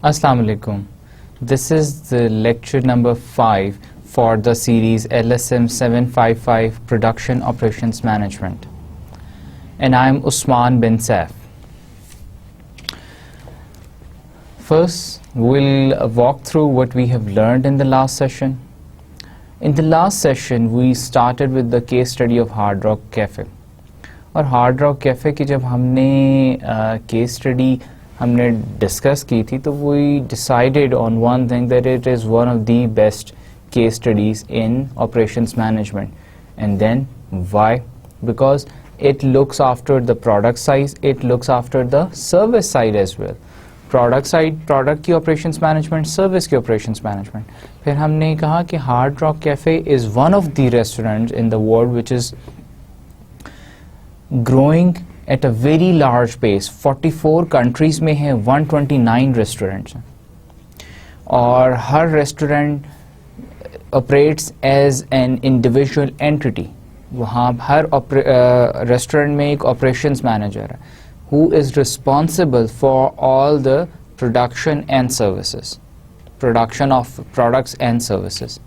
Assalamu alaikum. This is the lecture number 5 for the series LSM 755 Production Operations Management. And I am Usman bin Saif. First, we'll walk through what we have learned in the last session. In the last session, we started with the case study of Hard Rock Cafe. और Hard Rock Cafe की जब हमने case study हमने discuss की थी तो we decided on one thing that it is one of the best case studies in operations management. And then why? Because it looks after the product side, it looks after the service side as well. Product side, product की operations management, service की operations management. फिर हमने कहा कि Hard Rock Cafe is one of the restaurants in the world which is growing at a very large pace. 44 countries में है, 129 restaurants हैं और हर restaurant operates as an individual entity. वहाँ हर restaurant में एक operations manager है who is responsible for all the production and services, production of products and services.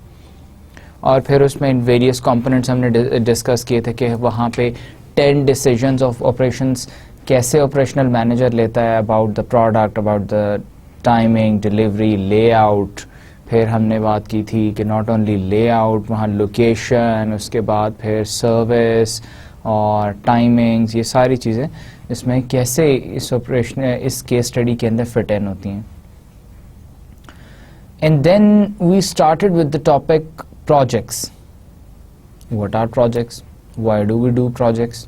और फिर उसमें various components हमने discuss किए थे कि वहाँ पे 10 decisions of operations कैसे operational manager लेता है about the product, about the timing, delivery, layout. फिर हमने बात की थी कि not only layout, वहाँ location, उसके बाद फिर service और timings, ये सारी चीज़ें इसमें कैसे इस operation इस case study के अंदर fit in होती हैं. And then we started with the topic projects. What are projects? Why do we do projects?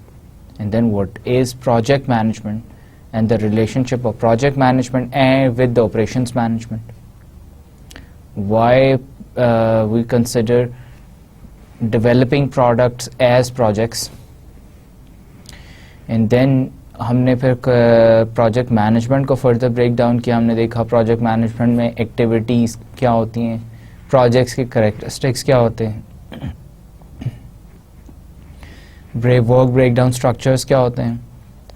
And then what is project management and the relationship of project management and with the operations management? Why we consider developing products as projects? And then हमने फिर project management को further break down किया. हमने देखा project management में activities क्या होती हैं, projects के characteristics क्या होते हैं, वर्क ब्रेकडाउन स्ट्रक्चर्स क्या होते हैं.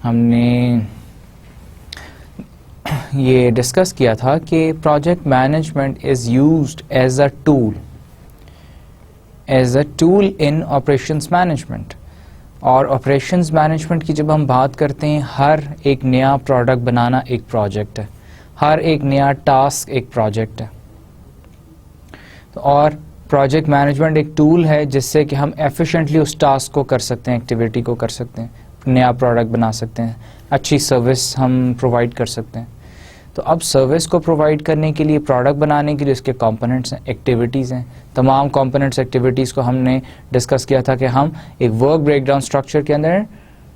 हमने ये डिस्कस किया था कि project management is used as a tool in operations management. और ऑपरेशंस मैनेजमेंट की जब हम बात करते हैं, हर एक नया प्रोडक्ट बनाना एक प्रोजेक्ट है, हर एक नया टास्क एक प्रोजेक्ट है. और प्रोजेक्ट मैनेजमेंट एक टूल है जिससे कि हम एफिशिएंटली उस टास्क को कर सकते हैं, एक्टिविटी को कर सकते हैं, नया प्रोडक्ट बना सकते हैं, अच्छी सर्विस हम प्रोवाइड कर सकते हैं. तो अब सर्विस को प्रोवाइड करने के लिए, प्रोडक्ट बनाने के लिए उसके कंपोनेंट्स हैं, एक्टिविटीज़ हैं. तमाम कंपोनेंट्स एक्टिविटीज़ को हमने डिस्कस किया था कि हम एक वर्क ब्रेकडाउन स्ट्रक्चर के अंदर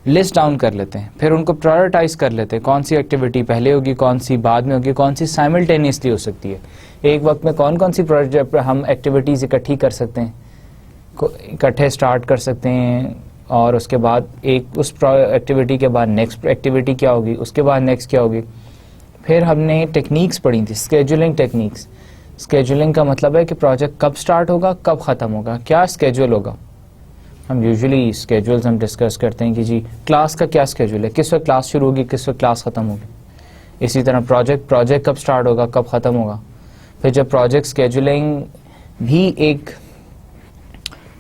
लिस्ट डाउन कर लेते हैं, फिर उनको प्रायोरिटाइज कर लेते हैं, कौन सी एक्टिविटी पहले होगी, कौन सी बाद में होगी, कौन सी साइमल्टेनियसली हो सकती है, एक वक्त में कौन कौन सी प्रोजेक्ट हम एक्टिविटीज़ इकट्ठी कर सकते हैं, इकट्ठे स्टार्ट कर सकते हैं. और उसके बाद एक उस एक्टिविटी के बाद नेक्स्ट एक्टिविटी क्या होगी, उसके बाद नेक्स्ट क्या होगी. फिर हमने टेक्निक्स पढ़ी थी, स्केजुलिंग टेक्निक्स. स्केजुलिंग का मतलब है कि प्रोजेक्ट कब स्टार्ट होगा, कब ख़त्म होगा, क्या स्केजुअल होगा. हम यूजुअली स्केजुअल्स हम डिस्कस करते हैं कि जी क्लास का क्या स्केजुअल है, किस वक्त क्लास शुरू होगी, किस वक्त क्लास ख़त्म होगी. इसी तरह प्रोजेक्ट कब स्टार्ट होगा, कब ख़त्म होगा. फिर जब प्रोजेक्ट स्केजुलिंग भी एक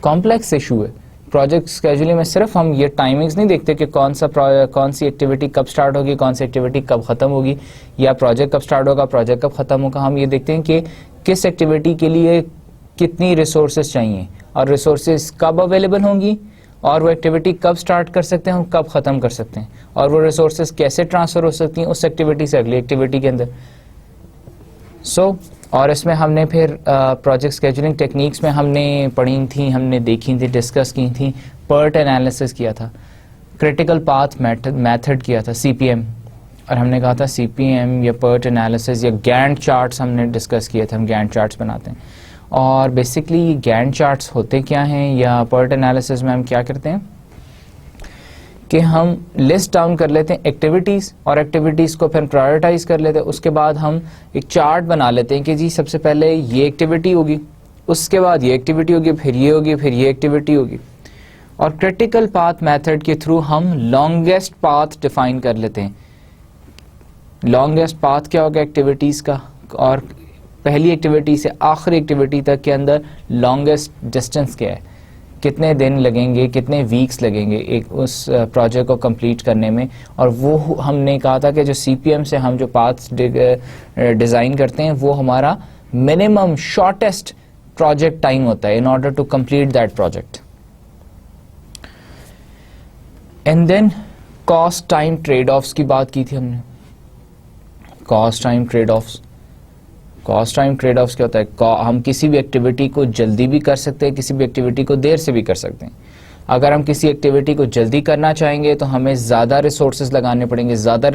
कॉम्प्लेक्स इशू है. प्रोजेक्ट स्केजुलिंग में सिर्फ हम ये टाइमिंग्स नहीं देखते कि कौन सी एक्टिविटी कब स्टार्ट होगी, कौन सी एक्टिविटी कब ख़त्म होगी, या प्रोजेक्ट कब स्टार्ट होगा, प्रोजेक्ट कब ख़त्म होगा. हम ये देखते हैं कि किस एक्टिविटी के लिए कितनी रिसोर्सेज चाहिए और रिसोर्सेज कब अवेलेबल होंगी, और वो एक्टिविटी कब स्टार्ट कर सकते हैं, हम कब ख़त्म कर सकते हैं, और वो रिसोर्सेज कैसे ट्रांसफ़र हो सकती हैं उस एक्टिविटी से अगली एक्टिविटी के अंदर. और इसमें हमने फिर प्रोजेक्ट स्केजुलिंग टेक्निक्स में हमने पढ़ी थी, हमने देखी थी, डिस्कस की थी, पर्ट एनालिसिस किया था, क्रिटिकल पाथ मेथड किया था, CPM. और हमने कहा था CPM या पर्ट एनालिसिस या गैंट चार्ट्स हमने डिस्कस किए थे. हम गैंट चार्ट्स बनाते हैं और बेसिकली गैंट चार्ट्स होते क्या हैं, या पर्ट एनालिसिस में हम क्या करते हैं कि हम लिस्ट डाउन कर लेते हैं एक्टिविटीज़, और एक्टिविटीज़ को फिर प्रायोरिटाइज कर लेते हैं. उसके बाद हम एक चार्ट बना लेते हैं कि जी सबसे पहले ये एक्टिविटी होगी, उसके बाद ये एक्टिविटी होगी, फिर ये होगी, फिर ये एक्टिविटी होगी. और क्रिटिकल पाथ मेथड के थ्रू हम लॉन्गेस्ट पाथ डिफाइन कर लेते हैं लॉन्गेस्ट पाथ क्या होगा एक्टिविटीज़ का, और पहली एक्टिविटी से आखिरी एक्टिविटी तक के अंदर लॉन्गेस्ट डिस्टेंस क्या है, कितने दिन लगेंगे, कितने वीक्स लगेंगे एक उस प्रोजेक्ट को कंप्लीट करने में। और वो हमने कहा था कि जो CPM से हम जो पाथ्स डिज़ाइन करते हैं वो हमारा मिनिमम शॉर्टेस्ट प्रोजेक्ट टाइम होता है in order to complete that project. And then cost time trade offs की बात की थी हमने। Cost time trade offs, cost time trade offs क्या होता है, हम किसी भी एक्टिविटी को जल्दी भी कर सकते हैं, किसी भी एक्टिविटी को देर से भी कर सकते हैं। अगर हम किसी एक्टिविटी को जल्दी करना चाहेंगे तो हमें ज़्यादा रिसोर्सेज लगाने पड़ेंगे, ज़्यादा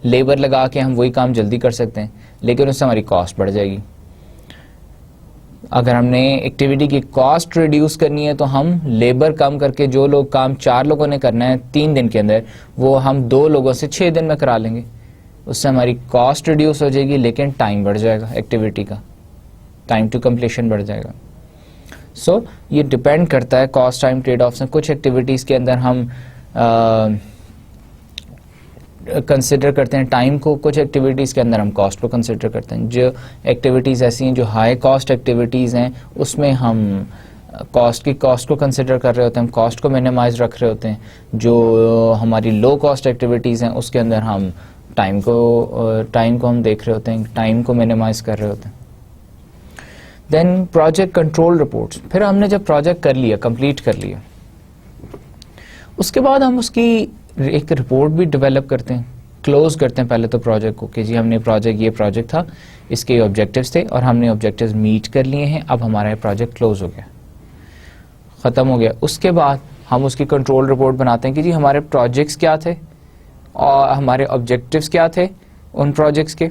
लेबर लगा के हम वही काम जल्दी कर सकते हैं, लेकिन उससे हमारी कॉस्ट बढ़ जाएगी। अगर हमने एक्टिविटी की कॉस्ट रिड्यूस करनी है तो हम लेबर कम करके, जो लोग काम 4 लोगों ने करना है 3 दिन के अंदर, वो हम 2 लोगों से 6 दिन में करा लेंगे। उससे हमारी कॉस्ट रिड्यूस हो जाएगी, लेकिन टाइम बढ़ जाएगा, एक्टिविटी का टाइम टू कंप्लीशन बढ़ जाएगा। सो ये डिपेंड करता है कॉस्ट टाइम ट्रेड ऑफ से। कुछ एक्टिविटीज़ के अंदर हम कंसिडर करते हैं टाइम को, कुछ एक्टिविटीज़ के अंदर हम कॉस्ट को कंसिडर करते हैं। जो एक्टिविटीज़ ऐसी हैं जो हाई कॉस्ट एक्टिविटीज़ हैं उसमें हम कॉस्ट को कंसिडर कर रहे होते हैं, हम कॉस्ट को मिनिमाइज रख रहे होते हैं। जो हमारी लो कॉस्ट एक्टिविटीज़ हैं उसके अंदर हम टाइम को हम देख रहे होते हैं, टाइम को मिनिमाइज कर रहे होते हैं। देन प्रोजेक्ट कंट्रोल रिपोर्ट्स, फिर हमने जब प्रोजेक्ट कर लिया, कंप्लीट कर लिया, उसके बाद हम उसकी एक रिपोर्ट भी डेवलप करते हैं, क्लोज करते हैं पहले तो प्रोजेक्ट को कि जी हमने ये प्रोजेक्ट था, इसके ऑब्जेक्टिव्स थे और हमने ऑब्जेक्टिव्स मीट कर लिए हैं, अब हमारा प्रोजेक्ट क्लोज हो गया, ख़त्म हो गया। उसके बाद हम उसकी कंट्रोल रिपोर्ट बनाते हैं कि जी हमारे प्रोजेक्ट्स क्या थे और हमारे ऑब्जेक्टिव्स क्या थे उन प्रोजेक्ट्स के।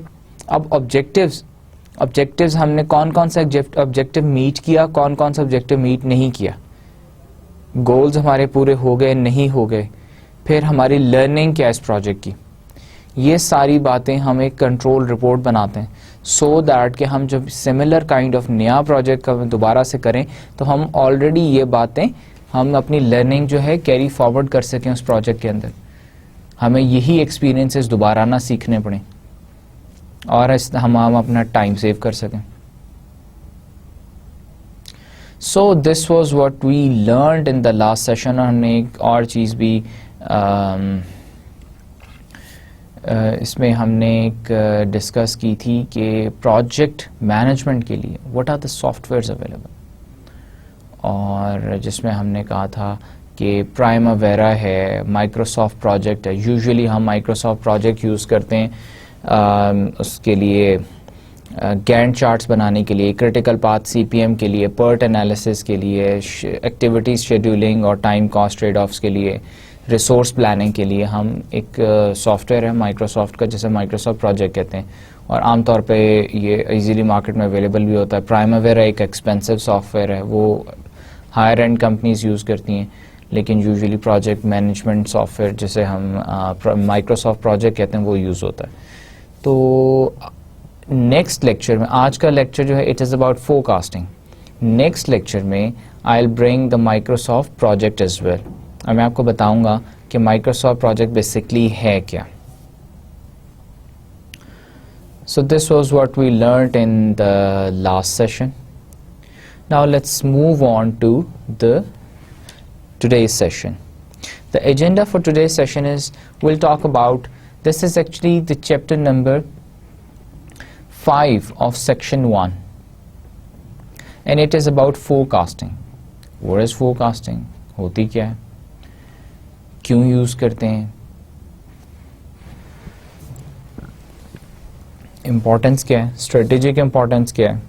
अब ऑब्जेक्टिव्स हमने कौन कौन सा ऑब्जेक्टिव मीट किया, कौन कौन सा ऑब्जेक्टिव मीट नहीं किया, गोल्स हमारे पूरे हो गए नहीं हो गए, फिर हमारी लर्निंग क्या इस प्रोजेक्ट की, ये सारी बातें हम एक कंट्रोल रिपोर्ट बनाते हैं सो दैट कि हम जब सिमिलर काइंड ऑफ नया प्रोजेक्ट का दोबारा से करें तो हम ऑलरेडी ये बातें, हम अपनी लर्निंग जो है कैरी फॉरवर्ड कर सकें उस प्रोजेक्ट के अंदर, हमें यही एक्सपीरियंसेस दोबारा ना सीखने पड़ें और हम अपना टाइम सेव कर सकें। So this was what we learned in the last session. और हमने एक और चीज़ भी इसमें हमने एक डिस्कस की थी कि प्रोजेक्ट मैनेजमेंट के लिए what are the softwares available, और जिसमें हमने कहा था कि प्राइमावेरा है, माइक्रोसॉफ्ट प्रोजेक्ट है। यूजुअली हम माइक्रोसॉफ्ट प्रोजेक्ट यूज़ करते हैं उसके लिए गैंट चार्ट्स बनाने के लिए, क्रिटिकल पाथ CPM के लिए, पर्ट एनालिसिस के लिए, एक्टिविटीज शेड्यूलिंग और टाइम कॉस्ट ट्रेड ऑफ्स के लिए, रिसोर्स प्लानिंग के लिए हम एक सॉफ्टवेयर है माइक्रोसॉफ्ट का जिसे माइक्रोसॉफ्ट प्रोजेक्ट कहते हैं, और आमतौर पे ये इजीली मार्केट में अवेलेबल भी होता है। प्राइमावेरा एक एक्सपेंसिव सॉफ्टवेयर है, वो हायर एंड कंपनीज यूज़ करती हैं, लेकिन यूजुअली प्रोजेक्ट मैनेजमेंट सॉफ्टवेयर जिसे हम माइक्रोसॉफ्ट प्रोजेक्ट कहते हैं वो यूज़ होता है। तो नेक्स्ट लेक्चर में, आज का लेक्चर जो है it is about forecasting, next lecture में I will bring the Microsoft project as well, और मैं आपको बताऊंगा कि माइक्रोसॉफ्ट प्रोजेक्ट बेसिकली है क्या। So this was what we learned in the last session. Now let's move on to the today's session. The agenda for today's session is we'll talk about, this is actually the chapter number 5 of section 1 and it is about forecasting. What is forecasting? होती क्या है, क्यों use करते हैं, importance क्या है, strategic importance क्या है,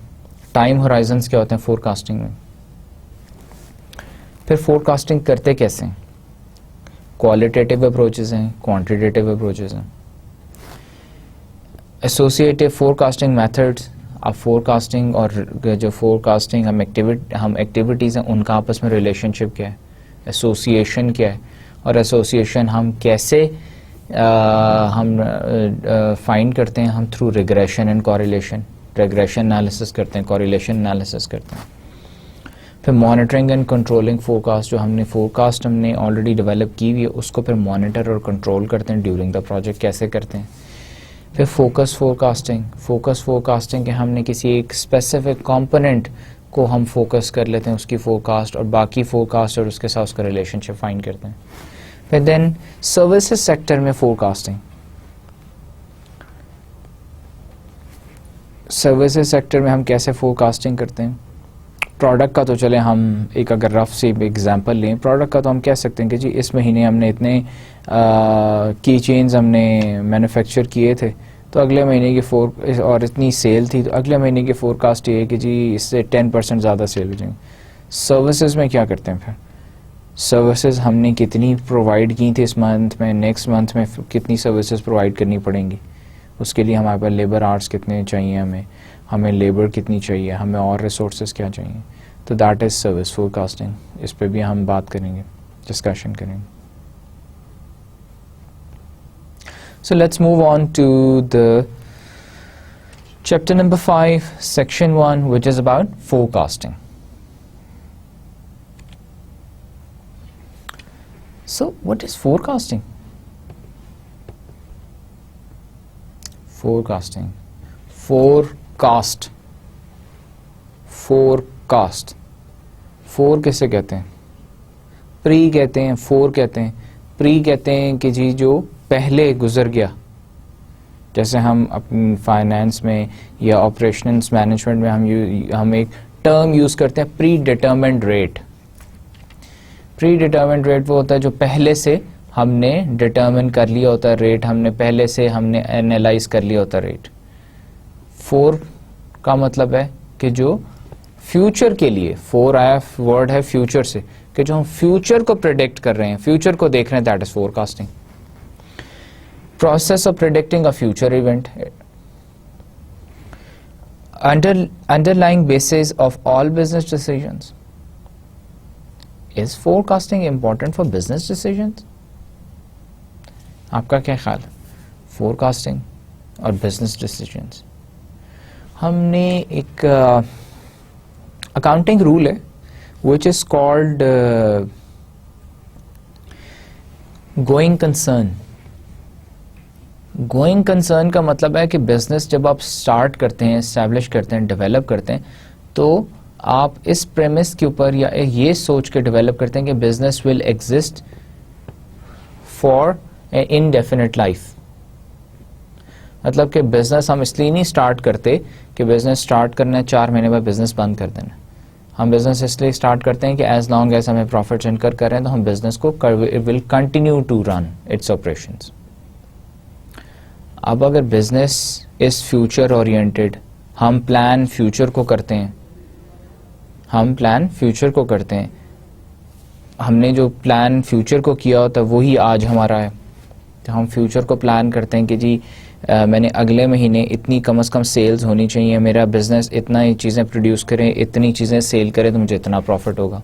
टाइम होराइजन्स क्या होते हैं फोरकास्टिंग में, फिर फोरकास्टिंग करते कैसे हैं, क्वालिटेटिव अप्रोचेस हैं, क्वांटिटेटिव अप्रोचेस हैं, एसोसिएटिव फोरकास्टिंग मेथड्स। अब फोरकास्टिंग और जो फोरकास्टिंग हम एक्टिविटीज़ हैं उनका आपस में रिलेशनशिप क्या है, एसोसिएशन क्या है, और एसोसिएशन हम कैसे हम फाइंड करते हैं, हम through regression and correlation, regression analysis करते हैं, कोरिलेशन एनालिसिस करते हैं। फिर मॉनिटरिंग एंड कंट्रोलिंग फोरकास्ट, जो हमने ऑलरेडी डेवलप की हुई है उसको फिर मॉनिटर और कंट्रोल करते हैं ड्यूरिंग द प्रोजेक्ट, कैसे करते हैं। फिर फोकस फोरकास्टिंग के हमने किसी एक स्पेसिफिक कंपोनेंट को हम फोकस कर लेते हैं उसकी फोरकास्ट, और बाकी फोरकास्ट और उसके साथ उसका रिलेशनशिप फाइंड करते हैं। फिर देन सर्विसेज सेक्टर में फोरकास्टिंग, सर्विसेज सेक्टर में हम कैसे फोरकास्टिंग करते हैं। प्रोडक्ट का तो चले हम एक अगर रफ सी एग्जांपल लें, प्रोडक्ट का तो हम कह सकते हैं कि जी इस महीने हमने इतने की चेन्स हमने मैन्युफैक्चर किए थे, तो अगले महीने की और इतनी सेल थी, तो अगले महीने की फोरकास्ट ये है कि जी इससे 10% ज़्यादा सेल हो जाएंगे। सर्विसेज में क्या करते हैं, फिर सर्विसेज हमने कितनी प्रोवाइड की थी इस मंथ में, नेक्स्ट मंथ में कितनी सर्विसेज प्रोवाइड करनी पड़ेंगी, उसके लिए हमारे पास लेबर आवर्स कितने चाहिए, हमें लेबर कितनी चाहिए, हमें और रिसोर्सेज क्या चाहिए, तो दैट इज़ सर्विस फोरकास्टिंग। इस पे भी हम बात करेंगे, डिस्कशन करेंगे। So let's move on to the chapter number 5, section 1, which is about forecasting. So what is forecasting? Forecasting. Forecast. Forecast. Four किसे कहते हैं? प्री कहते हैं, फोर कहते हैं। प्री कहते हैं कि जी जो पहले गुजर गया, जैसे हम अपनी फाइनेंस में या ऑपरेशंस मैनेजमेंट में हम एक टर्म यूज़ करते हैं pre determined rate. Pre determined rate वो होता है जो पहले से हमने डिटर्मिन कर लिया होता है रेट, हमने पहले से हमने एनालाइज कर लिया होता है रेट। फोर का मतलब है कि जो फ्यूचर के लिए, फोर आया वर्ड है फ्यूचर से, कि जो हम फ्यूचर को प्रेडिक्ट कर रहे हैं, फ्यूचर को देख रहे हैं, that is forecasting. Process of predicting a future event. Underlying basis of all business decisions. Is forecasting important for business decisions? आपका क्या ख्याल है forecasting और business decisions? हमने एक accounting rule है which is called going concern. Going concern का मतलब है कि बिजनेस जब आप स्टार्ट करते हैं, एस्टैब्लिश करते हैं, डेवलप करते हैं, तो आप इस प्रेमिस के ऊपर या ये सोच के डेवलप करते हैं कि business will exist for a indefinite life. मतलब कि बिजनेस हम इसलिए नहीं स्टार्ट करते कि बिजनेस स्टार्ट करना है 4 महीने बाद बिजनेस बंद कर देना। हम बिजनेस इसलिए स्टार्ट करते हैं कि एज लॉन्ग एज हमें प्रॉफिट इनकर कर रहे हैं तो हम बिजनेस को will continue to run its operations. अब अगर बिजनेस इज फ्यूचर ओरिएंटेड, हम प्लान फ्यूचर को करते हैं, हमने जो प्लान फ्यूचर को किया होता है वही आज हमारा है। तो हम फ्यूचर को प्लान करते हैं कि जी मैंने अगले महीने इतनी कम से कम सेल्स होनी चाहिए, मेरा बिजनेस इतना ही चीज़ें प्रोड्यूस करे, इतनी चीज़ें सेल करे तो मुझे इतना प्रॉफिट होगा।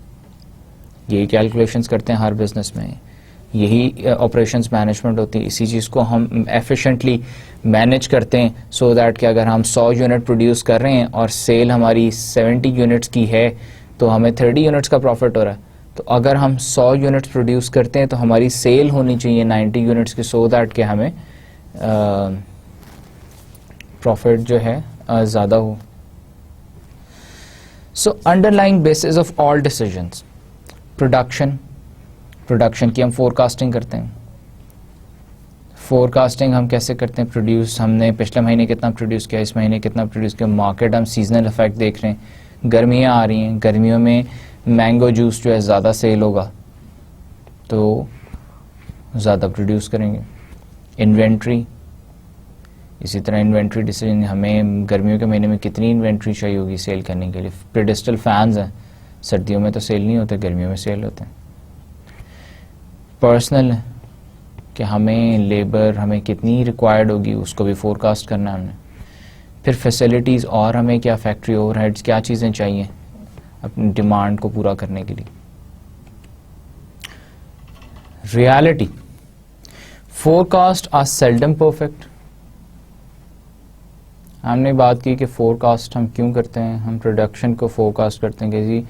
यही कैलकुलेशंस करते हैं हर बिजनेस में, यही ऑपरेशंस मैनेजमेंट होती है। इसी चीज़ को हम एफिशिएंटली मैनेज करते हैं सो दैट कि अगर हम 100 यूनिट प्रोड्यूस कर रहे हैं और सेल हमारी 70 यूनिट्स की है तो हमें 30 यूनिट्स का प्रॉफिट हो रहा है। तो अगर हम 100 यूनिट्स प्रोड्यूस करते हैं तो हमारी सेल होनी चाहिए 90 यूनिट्स की, सो दैट कि हमें प्रॉफिट जो है ज़्यादा हो। So underlying basis of all decisions, production की हम फोरकास्टिंग करते हैं। फोरकास्टिंग हम कैसे करते हैं? प्रोड्यूस हमने पिछले महीने कितना प्रोड्यूस किया, इस महीने कितना प्रोड्यूस किया। मार्केट हम सीजनल इफेक्ट देख रहे हैं, गर्मियाँ आ रही हैं, गर्मियों में मैंगो जूस जो है ज़्यादा सेल होगा तो ज़्यादा प्रोड्यूस करेंगे। इन्वेंट्री, इसी तरह इन्वेंट्री डिसीजन, हमें गर्मियों के महीने में कितनी इन्वेंट्री चाहिए होगी सेल करने के लिए। पेडिस्टल फैंस हैं, सर्दियों में तो सेल नहीं होते, गर्मियों में सेल होते हैं। पर्सनल कि हमें लेबर हमें कितनी रिक्वायर्ड होगी उसको भी फोरकास्ट करना है हमने। फिर फैसिलिटीज़ और हमें क्या फैक्ट्री ओवरहेड्स क्या चीज़ें चाहिए अपनी डिमांड को पूरा करने के लिए। Reality, forecast are seldom perfect. हमने बात की कि फोरकास्ट हम क्यों करते हैं, हम प्रोडक्शन को फोरकास्ट करते हैं कि जी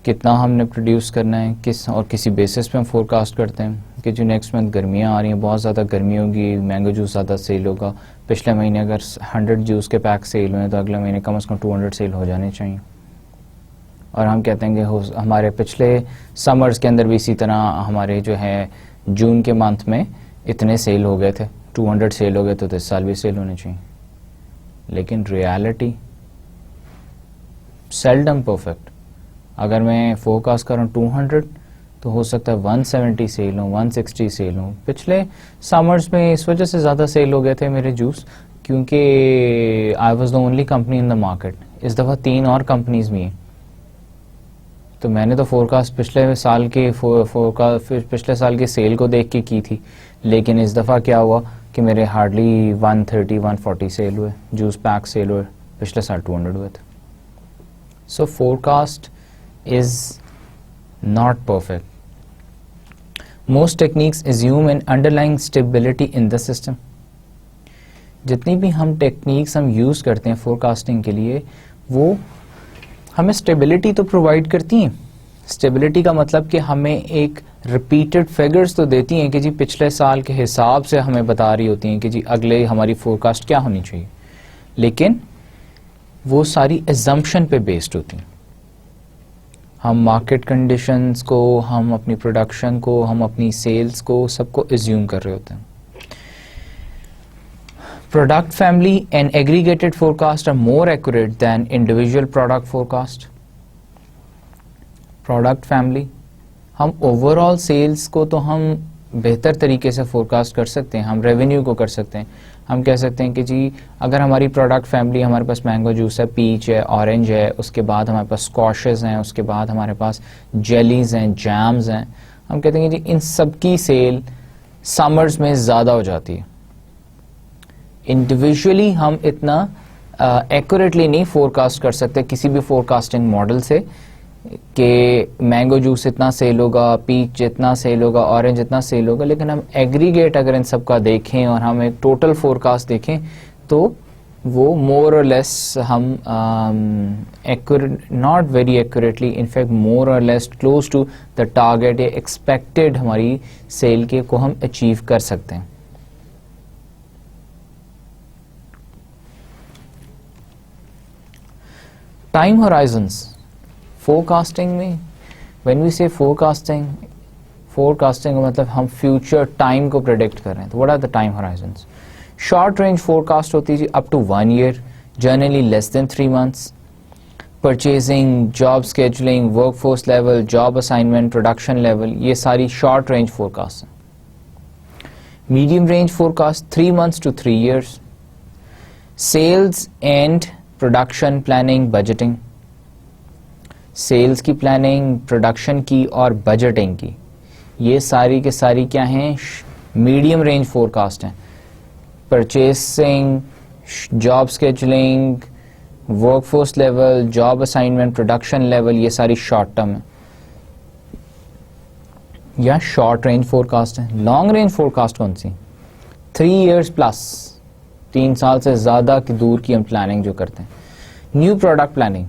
कितना हमने प्रोड्यूस करना है, किस और किसी बेसिस पे हम फोरकास्ट करते हैं कि जो नेक्स्ट मंथ गर्मियाँ आ रही हैं, बहुत ज़्यादा गर्मी होगी, मैंगो जूस ज़्यादा सेल होगा। पिछले महीने अगर 100 जूस के पैक सेल हुए तो अगले महीने कम से कम 200 सेल हो जाने चाहिए। और हम कहते हैं कि हमारे पिछले समर्स के अंदर भी इसी तरह हमारे जो है जून के मंथ में इतने सेल हो गए थे, 200 सेल हो गए, तो इस साल भी सेल होने चाहिए। लेकिन रियलिटी सेल्डम परफेक्ट। अगर मैं फोरकास्ट कर रहा हूँ 200 तो हो सकता है 170 सेल हो, 160 सेल हो। पिछले समर्स में इस वजह से ज़्यादा सेल हो गए थे मेरे जूस क्योंकि I was the only company in the market. इस दफ़ा 3 और कंपनीज भी हैं, तो मैंने तो फोरकास्ट पिछले साल के सेल को देख के की थी। लेकिन इस दफ़ा क्या हुआ कि मेरे हार्डली 130-140 सेल हुए, जूस पैक सेल हुए। पिछले साल 200 हुए थे। So forecast is not perfect. Most techniques assume an underlying stability in the system। जितनी भी हम टेक्निक्स हम यूज़ करते हैं फोरकास्टिंग के लिए, वो हमें स्टेबिलिटी तो प्रोवाइड करती हैं। स्टेबिलिटी का मतलब कि हमें एक रिपीटेड फिगर्स तो देती हैं कि जी पिछले साल के हिसाब से हमें बता रही होती हैं कि जी अगले हमारी फोरकास्ट क्या होनी चाहिए, लेकिन वो सारी एजम्पशन पे बेस्ड होती हैं। हम मार्केट कंडीशंस को, हम अपनी प्रोडक्शन को, हम अपनी सेल्स को, सबको एज्यूम कर रहे होते हैं। Product family and aggregated forecast are more accurate than individual product forecast। Product family, हम ओवरऑल सेल्स को तो हम बेहतर तरीके से फोरकास्ट कर सकते हैं, हम रेवेन्यू को कर सकते हैं। हम कह सकते हैं कि जी अगर हमारी प्रोडक्ट फैमिली, हमारे पास मैंगो जूस है, पीच है, ऑरेंज है, उसके बाद हमारे पास स्क्वाशेस हैं, उसके बाद हमारे पास जेलीज हैं, जैम्स हैं, हम कहते हैं कि जी इन सब की सेल समर्स में ज़्यादा हो जाती है। इंडिविजुअली हम इतना एक्यूरेटली नहीं फोरकास्ट कर सकते किसी भी फोरकास्टिंग मॉडल से कि मैंगो जूस इतना सेल होगा, पीच जितना सेल होगा, ऑरेंज इतना सेल होगा। लेकिन हम एग्रीगेट अगर इन सब का देखें और हम एक टोटल फोरकास्ट देखें तो वो मोर और लेस हम not very accurately, in fact more और less close to the target या एक्सपेक्टेड हमारी सेल के को हम अचीव कर सकते हैं। टाइम होराइजन्स फोरकास्टिंग में, व्हेन वी से फोरकास्टिंग का मतलब हम फ्यूचर टाइम को प्रेडिक्ट कर रहे हैं। तो what are the time horizons? Short range forecast होती है up to 1 year, generally less than 3 months. Purchasing, job scheduling, workforce level, job assignment, production level, ये सारी शॉर्ट रेंज फोरकास्ट हैं। Medium range forecast 3 months to 3 years. Sales and production planning, budgeting, sales की planning, production की और budgeting की, ये सारी के सारी क्या हैं? मीडियम रेंज फोरकास्ट हैं। Purchasing, job scheduling, workforce level, job assignment, production level, ये सारी शॉर्ट टर्म है या शॉर्ट रेंज फोरकास्ट है। लॉन्ग रेंज फोरकास्ट कौन सी? 3 इयर्स प्लस, 3 साल से ज़्यादा की दूर की हम प्लानिंग जो करते हैं। New product planning,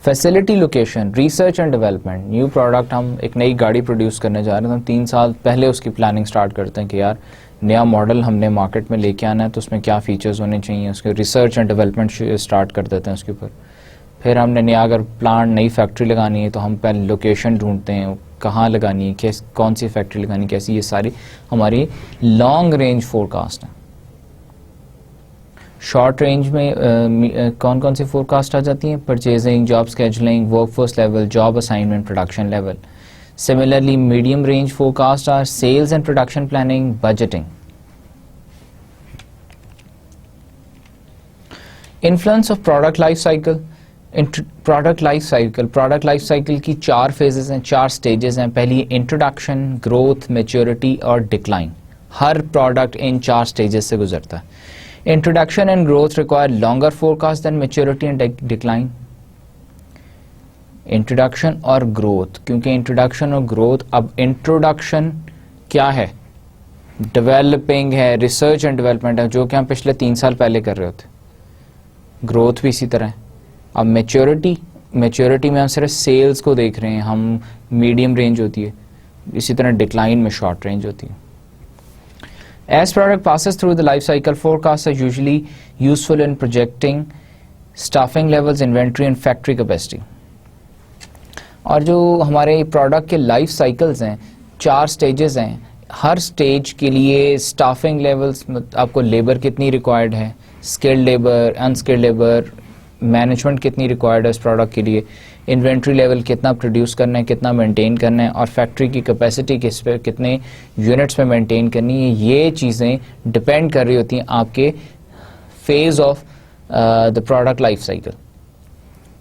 facility location, research and development. New product, हम एक नई गाड़ी प्रोड्यूस करने जा रहे हैं तो हम 3 साल पहले उसकी प्लानिंग स्टार्ट करते हैं कि यार नया मॉडल हमने मार्केट में लेके आना है तो उसमें क्या फीचर्स होने चाहिए, उसके रिसर्च एंड डेवलपमेंट स्टार्ट कर देते हैं उसके ऊपर। फिर हमने नया अगर प्लांट, नई फैक्ट्री लगानी है तो हम पहले लोकेशन ढूंढते हैं, कहाँ लगानी है, कौन सी फैक्ट्री लगानी, कैसी, ये सारी हमारी लॉन्ग रेंज फोरकास्ट है। शॉर्ट रेंज में कौन कौन सी फोरकास्ट आ जाती हैं? Purchasing, job scheduling, workforce level, job assignment, production level. Similarly medium range forecast are sales and production planning, budgeting. Influence of product life cycle. Product life cycle की 4 phases हैं, 4 stages हैं। पहली इंट्रोडक्शन, ग्रोथ, मैच्योरिटी और decline. हर product इन 4 stages से गुजरता है। Introduction and growth require longer forecast than maturity and decline। Introduction और ग्रोथ, क्योंकि इंट्रोडक्शन और ग्रोथ, अब इंट्रोडक्शन क्या है? डेवलपिंग है, रिसर्च एंड डेवलपमेंट है, जो कि हम पिछले 3 साल पहले कर रहे होते। ग्रोथ भी इसी तरह है। अब मैच्योरिटी, मैच्योरिटी में हम सिर्फ सेल्स को देख रहे हैं, हम मीडियम रेंज होती है, इसी तरह डिक्लाइन में शॉर्ट रेंज होती है. As product passes through the life cycle, forecasts are usually useful in projecting staffing levels, inventory and factory capacity. और जो हमारे प्रोडक्ट के लाइफ साइकिल्स हैं, 4 स्टेजेस हैं. हर स्टेज के लिए स्टाफिंग लेवल्स, आपको लेबर कितनी रिक्वायर्ड है, skilled labour, unskilled labour, management कितनी रिक्वायर्ड है इस प्रोडक्ट के लिए, इन्वेंट्री लेवल कितना प्रोड्यूस करना है, कितना मेंटेन करना है, और फैक्ट्री की कैपेसिटी किस पे, कितने यूनिट्स में मेंटेन करनी है. ये चीज़ें डिपेंड कर रही होती हैं आपके phase of the product life cycle.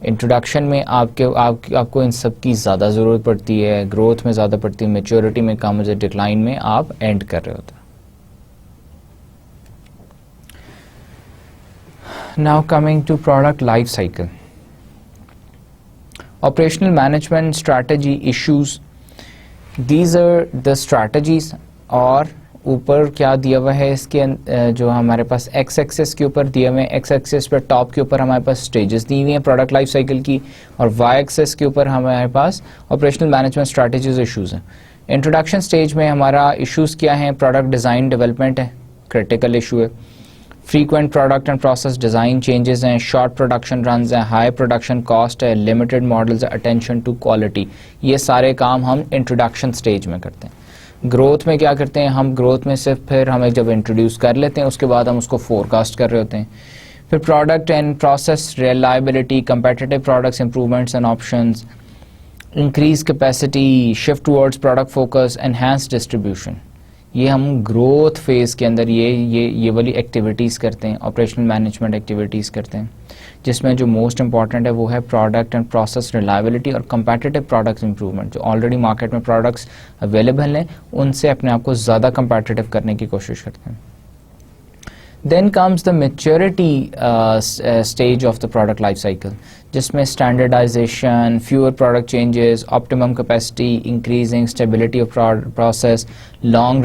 Introduction में आपको इन सब की ज़्यादा ज़रूरत पड़ती है, ग्रोथ में ज़्यादा पड़ती है, मैच्योरिटी में कम, डिक्लाइन में आप एंड कर रहे होते हैं. Now coming to product life cycle. Operational management strategy issues. These are the strategies. और ऊपर क्या दिया हुआ है इसके जो हमारे पास एक्स एक्सेस के ऊपर दिया हुआ है, एक्स एक्सेस पर टॉप के ऊपर हमारे पास स्टेजेस दी हुई हैं प्रोडक्ट लाइफ साइकिल की, और वाई एक्सेस के ऊपर हमारे पास ऑपरेशनल मैनेजमेंट स्ट्रैटेजीज इशूज़ हैं. इंट्रोडक्शन स्टेज में हमारा इशूज़ क्या हैं? प्रोडक्ट डिज़ाइन डेवलपमेंट है, क्रिटिकल इशू है. Frequent product and process design changes हैं, शॉर्ट प्रोडक्शन रन्स हैं, हाई प्रोडक्शन कॉस्ट है, लिमिटेड मॉडल्स है, अटेंशन टू क्वालिटी. ये सारे काम हम इंट्रोडक्शन स्टेज में करते हैं. ग्रोथ में क्या करते हैं हम? ग्रोथ में सिर्फ फिर हमें जब इंट्रोड्यूस कर लेते हैं उसके बाद हम उसको फोरकास्ट कर रहे होते हैं. फिर product and process reliability, competitive products improvements and options, increase capacity, shift towards product focus, enhance distribution. ये हम ग्रोथ फेज़ के अंदर ये वाली एक्टिविटीज़ करते हैं, ऑपरेशनल मैनेजमेंट एक्टिविटीज़ करते हैं, जिसमें जो मोस्ट इंपॉर्टेंट है वो है प्रोडक्ट एंड प्रोसेस रिलायबिलिटी और कंपेटिटिव प्रोडक्ट्स इंप्रूवमेंट. जो ऑलरेडी मार्केट में प्रोडक्ट्स अवेलेबल हैं उनसे अपने आप को ज़्यादा कंपेटिटिव करने की कोशिश करते हैं. Then comes the maturity stage of the product life cycle, जिसमें standardization, fewer product changes, optimum capacity, increasing stability of process, long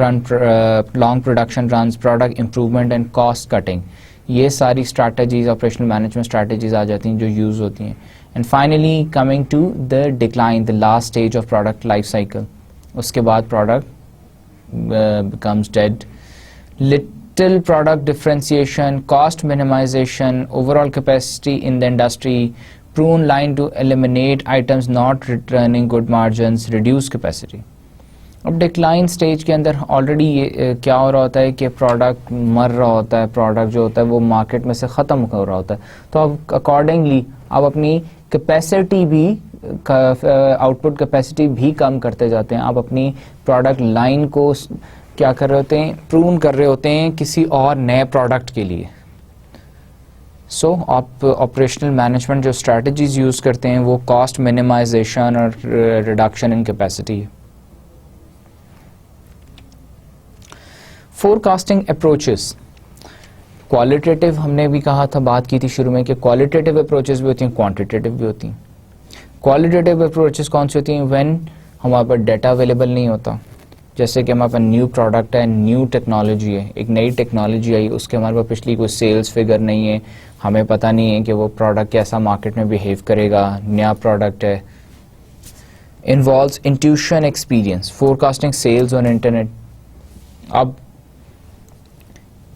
production runs, product improvement and cost cutting. ये सारी strategies, operational management strategies आ जाती हैं जो use होती हैं. And finally coming to the decline, the last stage of product life cycle. उसके बाद product becomes dead. Little product differentiation, cost minimization, overall capacity in the industry, prune line to eliminate items not returning good margins, reduce capacity. अब decline stage के अंदर already ये क्या हो रहा होता है कि प्रोडक्ट मर रहा होता है, प्रोडक्ट जो होता है वो मार्केट में से ख़त्म हो रहा होता है. तो अब अकॉर्डिंगली आप अपनी कैपेसिटी भी, आउटपुट कैपेसिटी भी कम करते जाते हैं. आप अपनी प्रोडक्ट लाइन को क्या कर रहे होते हैं? प्रून कर रहे होते हैं किसी और नए प्रोडक्ट के लिए. सो आप ऑपरेशनल मैनेजमेंट जो स्ट्रैटेजीज यूज़ करते हैं वो कॉस्ट मिनिमाइजेशन और रिडक्शन इन कैपेसिटी है. फोरकास्टिंग अप्रोचेस, क्वालिटेटिव हमने भी कहा था, बात की थी शुरू में कि क्वालिटेटिव अप्रोचेस भी होती हैं, क्वांटिटेटिव भी होती हैं. क्वालिटेटिव अप्रोचेस कौन सी होती हैं? व्हेन हमारे पास डाटा अवेलेबल नहीं होता, जैसे कि हमारे पास न्यू प्रोडक्ट है, न्यू टेक्नोलॉजी है, एक नई टेक्नोलॉजी आई, उसके हमारे पास पिछली कोई सेल्स फिगर नहीं है, हमें पता नहीं है कि वो प्रोडक्ट कैसा मार्केट में बिहेव करेगा, नया प्रोडक्ट है. Involves intuition experience, forecasting sales on internet. अब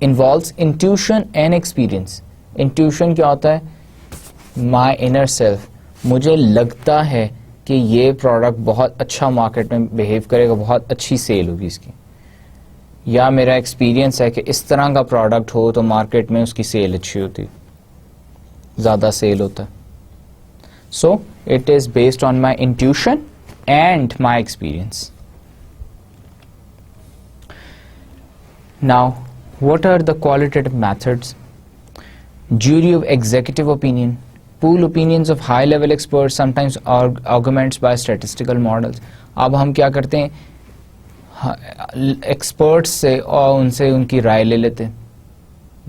involves intuition and experience. Intuition क्या होता है? माई इनर सेल्फ, मुझे लगता है कि ये प्रोडक्ट बहुत अच्छा मार्केट में बिहेव करेगा, बहुत अच्छी सेल होगी इसकी, या मेरा एक्सपीरियंस है कि इस तरह का प्रोडक्ट हो तो मार्केट में उसकी सेल अच्छी होती, ज़्यादा सेल होता है. So it is based on my intuition and my experience. Now what are the qualitative methods? Jury of executive opinion, pool opinions of high level experts, sometimes augments by statistical models. अब हम क्या करते हैं? Experts से और उनसे उनकी राय ले लेते हैं.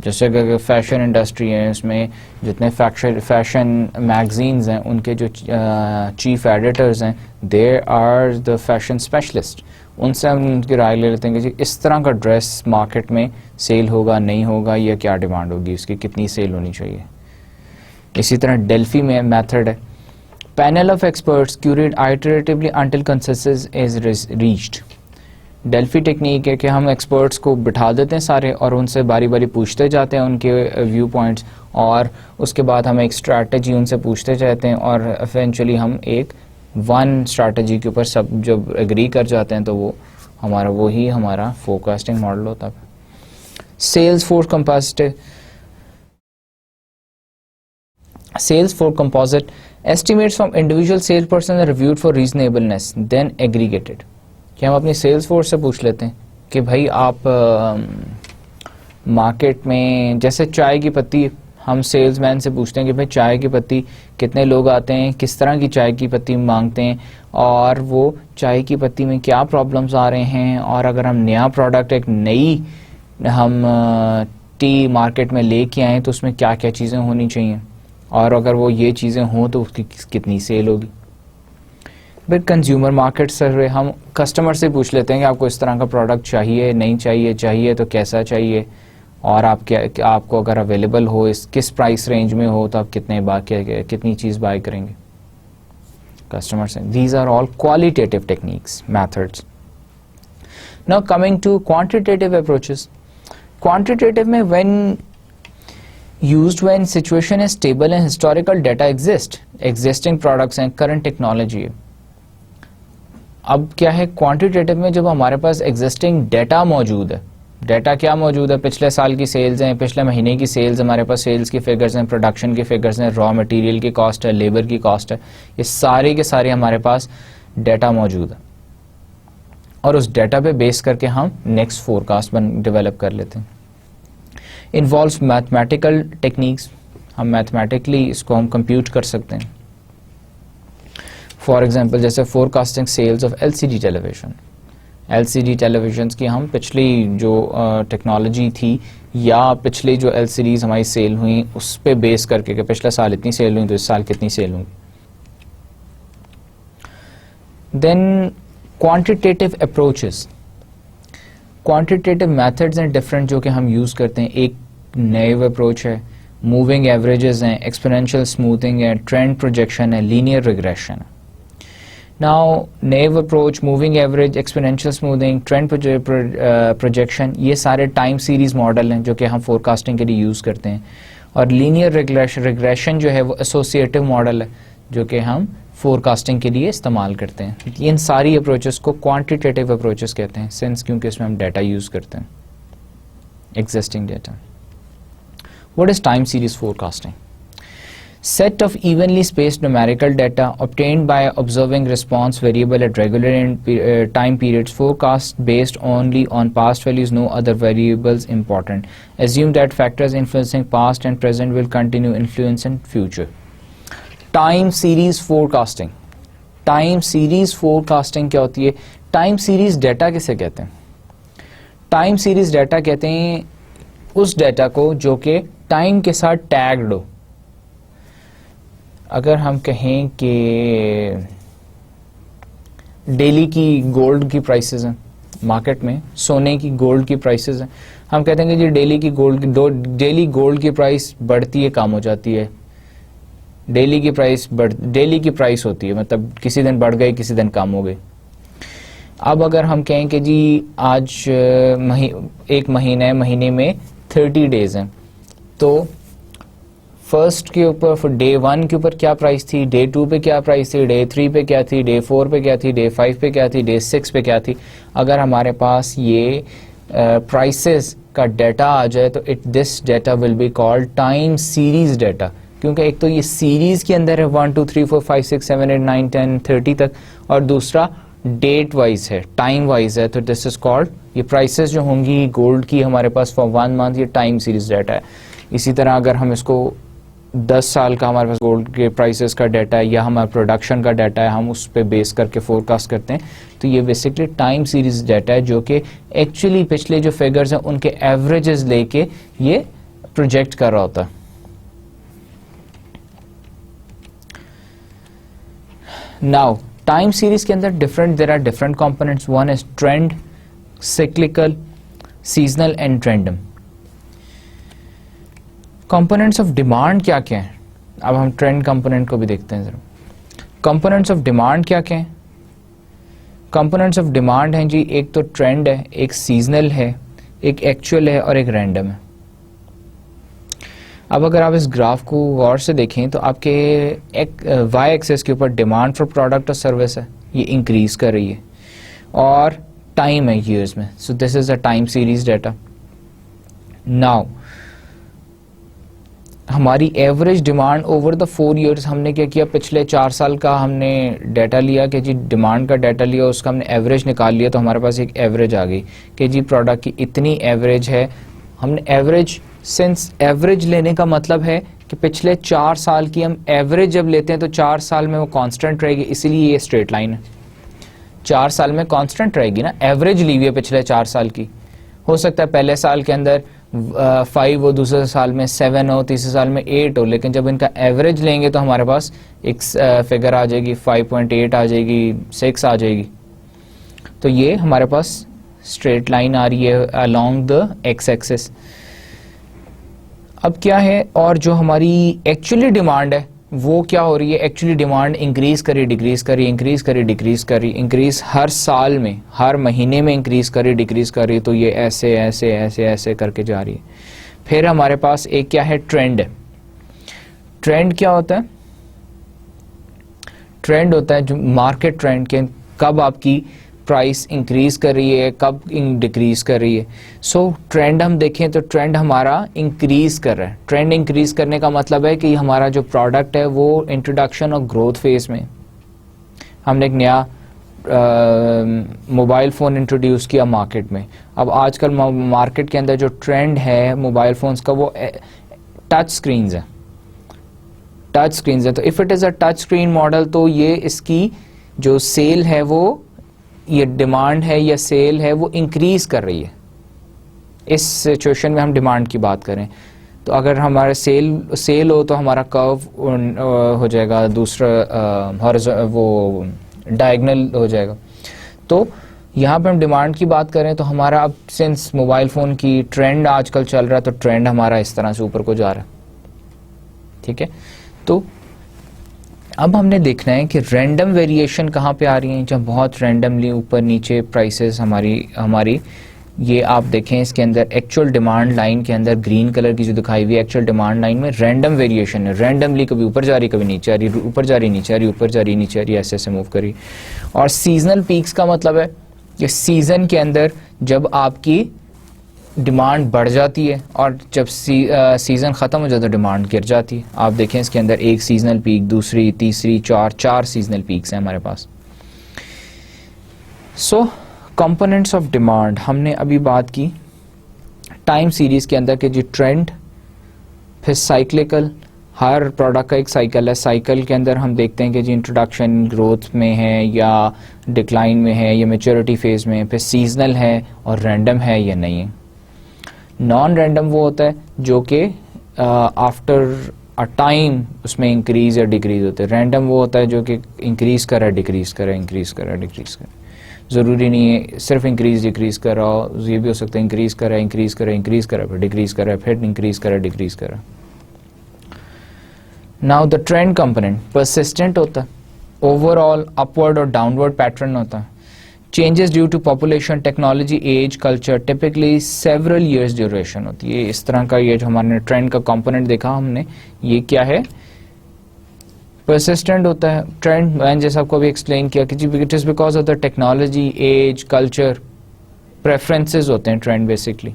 जैसे कि फैशन इंडस्ट्री है, उसमें जितने फैशन मैगजीन्स हैं उनके जो चीफ एडिटर्स हैं, they are the fashion specialist. उनसे हम उनकी राय ले लेते हैं कि इस तरह का ड्रेस मार्केट में सेल होगा, नहीं होगा, या क्या डिमांड होगी, इसकी कितनी सेल होनी चाहिए. इसी तरह डेल्फी में मेथड है, panel of experts queried iteratively until consensus is reached. Delphi technique है कि हम एक्सपर्ट्स को बिठा देते हैं सारे और उनसे बारी बारी पूछते जाते हैं उनके व्यू पॉइंट्स, और उसके बाद हम एक स्ट्रैटेजी उनसे पूछते जाते हैं और इवेंचुअली हम एक वन स्ट्रैटेजी के ऊपर सब जब एग्री कर जाते हैं तो वो हमारा फोरकास्टिंग मॉडल होता है। Sales force composite estimates from individual salesperson are reviewed for reasonableness then aggregated। कि हम अपनी सेल्स फोर्स से पूछ लेते हैं कि भाई आप मार्केट में जैसे चाय की पत्ती, हम सेल्समैन से पूछते हैं कि भाई चाय की पत्ती कितने लोग आते हैं, किस तरह की चाय की पत्ती मांगते हैं, और वो चाय की पत्ती में क्या प्रॉब्लम्स आ रहे हैं, और अगर हम नया प्रोडक्ट एक नई हम टी मार्केट में लेके आएँ तो उसमें क्या क्या चीज़ें होनी चाहिए, और अगर वो ये चीज़ें हों तो उसकी कितनी सेल होगी। फिर कंज्यूमर मार्केट सर्वे, हम कस्टमर से पूछ लेते हैं कि आपको इस तरह का प्रोडक्ट चाहिए, नहीं चाहिए, चाहिए तो कैसा चाहिए, और आपको अगर अवेलेबल हो, इस किस प्राइस रेंज में हो तो आप कितनी चीज़ बाय करेंगे कस्टमर से। These are all qualitative techniques methods. Now coming to quantitative approaches. Quantitative में when used when situation is stable and historical data existing products and current technology है। अब क्या है क्वांटिटेटिव में, जब हमारे पास एग्जिस्टिंग डेटा मौजूद है, डेटा क्या मौजूद है, पिछले साल की सेल्स हैं, पिछले महीने की सेल्स, हमारे पास सेल्स की फिगर्स हैं, प्रोडक्शन की फिगर्स हैं, रॉ मटेरियल की कॉस्ट है, लेबर की कॉस्ट है, ये सारे के सारे हमारे पास डेटा मौजूद है, और उस डेटा पे बेस करके हम नेक्स्ट फोरकास्ट डेवलप कर लेते हैं। इन्वॉल्व्स मैथमेटिकल टेक्निक्स, हम मैथमेटिकली इसको हम कंप्यूट कर सकते हैं। फॉर एग्जांपल जैसे forecasting sales of LCD television, LCD televisions की हम पिछली जो टेक्नोलॉजी थी या पिछली जो एलसीडीज हमारी सेल हुई उस पे बेस करके कि पिछले साल इतनी सेल हुई तो इस साल कितनी सेल होंगी। Then quantitative approaches, quantitative methods हैं डिफरेंट जो कि हम यूज़ करते हैं। एक नेव अप्रोच है, मूविंग एवरेजेस हैं, एक्सपोनेंशियल स्मूथिंग है, ट्रेंड प्रोजेक्शन है, लीनियर रिग्रेशन है। Now naive approach, moving average, exponential smoothing, trend projection, ये सारे टाइम सीरीज मॉडल हैं जो कि हम फोरकास्टिंग के लिए यूज़ करते हैं। और लीनियर रिग्रेशन जो है वो एसोसिएटिव मॉडल है जो कि हम फोरकास्टिंग के लिए इस्तेमाल करते हैं। इन सारी अप्रोचेस को क्वांटिटेटिव अप्रोचेस कहते हैं, सिंस क्योंकि इसमें हम डाटा यूज़ करते हैं, existing data. What is time series forecasting? Set of evenly spaced numerical data obtained by observing response variable at regular time periods, forecast based only on past values, no other variables important. Assume that factors influencing past and present will continue influence in future. Time series forecasting. Time series forecasting क्या होती है? Time series data किसे कहते हैं? Time series data कहते हैं उस data को जो कि time के साथ tagged हो। अगर हम कहें कि डेली की गोल्ड की प्राइसेस हैं मार्केट में, सोने की गोल्ड की प्राइसेस हैं, हम कहते हैं कि जी डेली गोल्ड की प्राइस बढ़ती है, कम हो जाती है, डेली की प्राइस होती है, मतलब किसी दिन बढ़ गई किसी दिन कम हो गई। अब अगर हम कहें कि जी आज एक महीना है, महीने में 30 डेज हैं, तो फर्स्ट के ऊपर डे 1 के ऊपर क्या प्राइस थी, डे 2 पे क्या प्राइस थी, डे 3 पे क्या थी, डे 4 पे क्या थी, डे 5 पे क्या थी, डे 6 पे क्या थी। अगर हमारे पास ये प्राइसेस का डाटा आ जाए तो this data will be called time series data, क्योंकि एक तो ये सीरीज के अंदर है 1 2 3 4 5 6 7 8 9 10 30 तक, और दूसरा डेट वाइज है, टाइम वाइज है, तो दिस इज कॉल्ड, ये प्राइसेस जो होंगी गोल्ड की हमारे पास फॉर 1 मंथ, ये टाइम सीरीज डाटा है। इसी तरह अगर हम इसको 10 साल का हमारे पास गोल्ड के प्राइसेस का डाटा है या हमारा प्रोडक्शन का डाटा है, हम उस पे बेस करके फोरकास्ट करते हैं, तो ये बेसिकली टाइम सीरीज डाटा है जो कि एक्चुअली पिछले जो फिगर्स हैं उनके एवरेजेस लेके ये प्रोजेक्ट कर रहा होता है। नाउ टाइम सीरीज के अंदर there are different components. One is trend, cyclical, seasonal and random. Components of demand क्या क्या है? अब हम ट्रेंड कंपोनेंट को भी देखते हैं जरा। कंपोनेंट्स ऑफ डिमांड क्या क्या हैं? कंपोनेंट्स ऑफ डिमांड हैं जी, एक तो ट्रेंड है, एक सीजनल है, एक एक्चुअल है और एक रैंडम है। अब अगर आप इस ग्राफ को गौर से देखें तो आपके एक वाई एक्सेस के ऊपर डिमांड फॉर प्रोडक्ट और सर्विस है, ये इंक्रीज कर रही है, और टाइम है ईयर्स में, so this is a time series data. Now हमारी average demand over the 4 years, हमने क्या किया, पिछले 4 साल का हमने डाटा लिया कि जी डिमांड का डाटा लिया, उसका हमने एवरेज निकाल लिया, तो हमारे पास एक एवरेज आ गई कि जी प्रोडक्ट की इतनी एवरेज है। हमने एवरेज, सिंस एवरेज लेने का मतलब है कि पिछले 4 साल की हम एवरेज जब लेते हैं तो 4 साल में वो कांस्टेंट रहेगी, इसीलिए ये स्ट्रेट लाइन है। 4 साल में कांस्टेंट रहेगी ना, एवरेज ली हुई है पिछले 4 साल की। हो सकता है पहले साल के अंदर 5 हो, दूसरे साल में 7 हो, तीसरे साल में 8 हो, लेकिन जब इनका एवरेज लेंगे तो हमारे पास एक फिगर आ जाएगी, 5.8 आ जाएगी, 6 आ जाएगी। तो ये हमारे पास स्ट्रेट लाइन आ रही है अलोंग द एक्स एक्सिस। अब क्या है, और जो हमारी एक्चुअली डिमांड है वो क्या हो रही है, एक्चुअली डिमांड इंक्रीज करी डिक्रीज करी, इंक्रीज करी डिक्रीज करी, इंक्रीज हर साल में, हर महीने में इंक्रीज करी डिक्रीज करी, तो ये ऐसे ऐसे ऐसे ऐसे करके जा रही है। फिर हमारे पास एक क्या है, ट्रेंड है। ट्रेंड क्या होता है? ट्रेंड होता है जो मार्केट ट्रेंड के, कब आपकी प्राइस इंक्रीज कर रही है, कब डिक्रीज कर रही है। सो ट्रेंड हम देखें तो ट्रेंड हमारा इंक्रीज कर रहा है। ट्रेंड इंक्रीज करने का मतलब है कि हमारा जो प्रोडक्ट है वो इंट्रोडक्शन और ग्रोथ फेज में, हमने एक नया मोबाइल फ़ोन इंट्रोड्यूस किया मार्केट में। अब आजकल मार्केट के अंदर जो ट्रेंड है मोबाइल फ़ोन्स का वो टच स्क्रीन्स है, टच स्क्रीन्स है। तो if it is a touch screen model, तो ये इसकी जो सेल है वो, ये डिमांड है या सेल है वो इंक्रीज कर रही है। इस सिचुएशन में हम डिमांड की बात करें तो अगर हमारे सेल हो तो हमारा कर्व हो जाएगा, दूसरा वो डायगोनल हो जाएगा। तो यहाँ पे हम डिमांड की बात करें तो हमारा अब सिंस मोबाइल फ़ोन की ट्रेंड आजकल चल रहा है, तो ट्रेंड हमारा इस तरह से ऊपर को जा रहा है, ठीक है। तो अब हमने देखना है कि रैंडम वेरिएशन कहाँ पे आ रही हैं, जब बहुत रैंडमली ऊपर नीचे प्राइसेस हमारी ये आप देखें इसके अंदर एक्चुअल डिमांड लाइन के अंदर ग्रीन कलर की जो दिखाई हुई है, एक्चुअल डिमांड लाइन में रैंडम वेरिएशन है, रैंडमली कभी ऊपर जा रही, कभी नीचे आ रही, ऊपर जा रही, नीचे आ रही, ऊपर जा रही, नीचे आ रही, ऐसे ऐसे मूव करी। और सीजनल पीक्स का मतलब है कि सीजन के अंदर जब आपकी डिमांड बढ़ जाती है और जब सीज़न ख़त्म हो जाता है डिमांड गिर जाती है। आप देखें इसके अंदर एक सीजनल पीक, दूसरी, तीसरी, चार सीजनल पीक्स हैं हमारे पास। सो कंपोनेंट्स ऑफ डिमांड हमने अभी बात की टाइम सीरीज़ के अंदर के जो ट्रेंड, फिर साइक्लिकल, हर प्रोडक्ट का एक साइकिल है। साइकिल के अंदर हम देखते हैं कि जी इंट्रोडक्शन ग्रोथ में है या डिक्लाइन में है या मेच्योरिटी फेज़ में, फिर सीजनल है और रैंडम है या नहीं है। नॉन रैंडम वो होता है जो कि आफ्टर अ टाइम उसमें इंक्रीज या डिक्रीज होते हैं। रैंडम वो होता है जो कि इंक्रीज कर रहा है, डिक्रीज कर रहा है, इंक्रीज कर रहा है, डिक्रीज कर रहा है। ज़रूरी नहीं है सिर्फ इंक्रीज डिक्रीज कर रहा हो, ये भी हो सकता है इंक्रीज कर रहा है, इंक्रीज कर रहा है, इंक्रीज कर रहा है, फिर डिक्रीज कर रहा है, फिर इंक्रीज कर रहा है, डिक्रीज कर रहा है। Now the trend component persistent होता है, ओवरऑल अपवर्ड और डाउनवर्ड पैटर्न होता है। Changes due to population, technology, age, culture, typically several years duration होती है। इस तरह का ये जो हमारे ट्रेंड का कंपोनेंट देखा हमने, ये क्या है, परसिस्टेंट होता है। ट्रेंड मैंने जैसे आपको अभी एक्सप्लेन किया कि it is because of the technology, age, culture, preferences होते हैं ट्रेंड बेसिकली।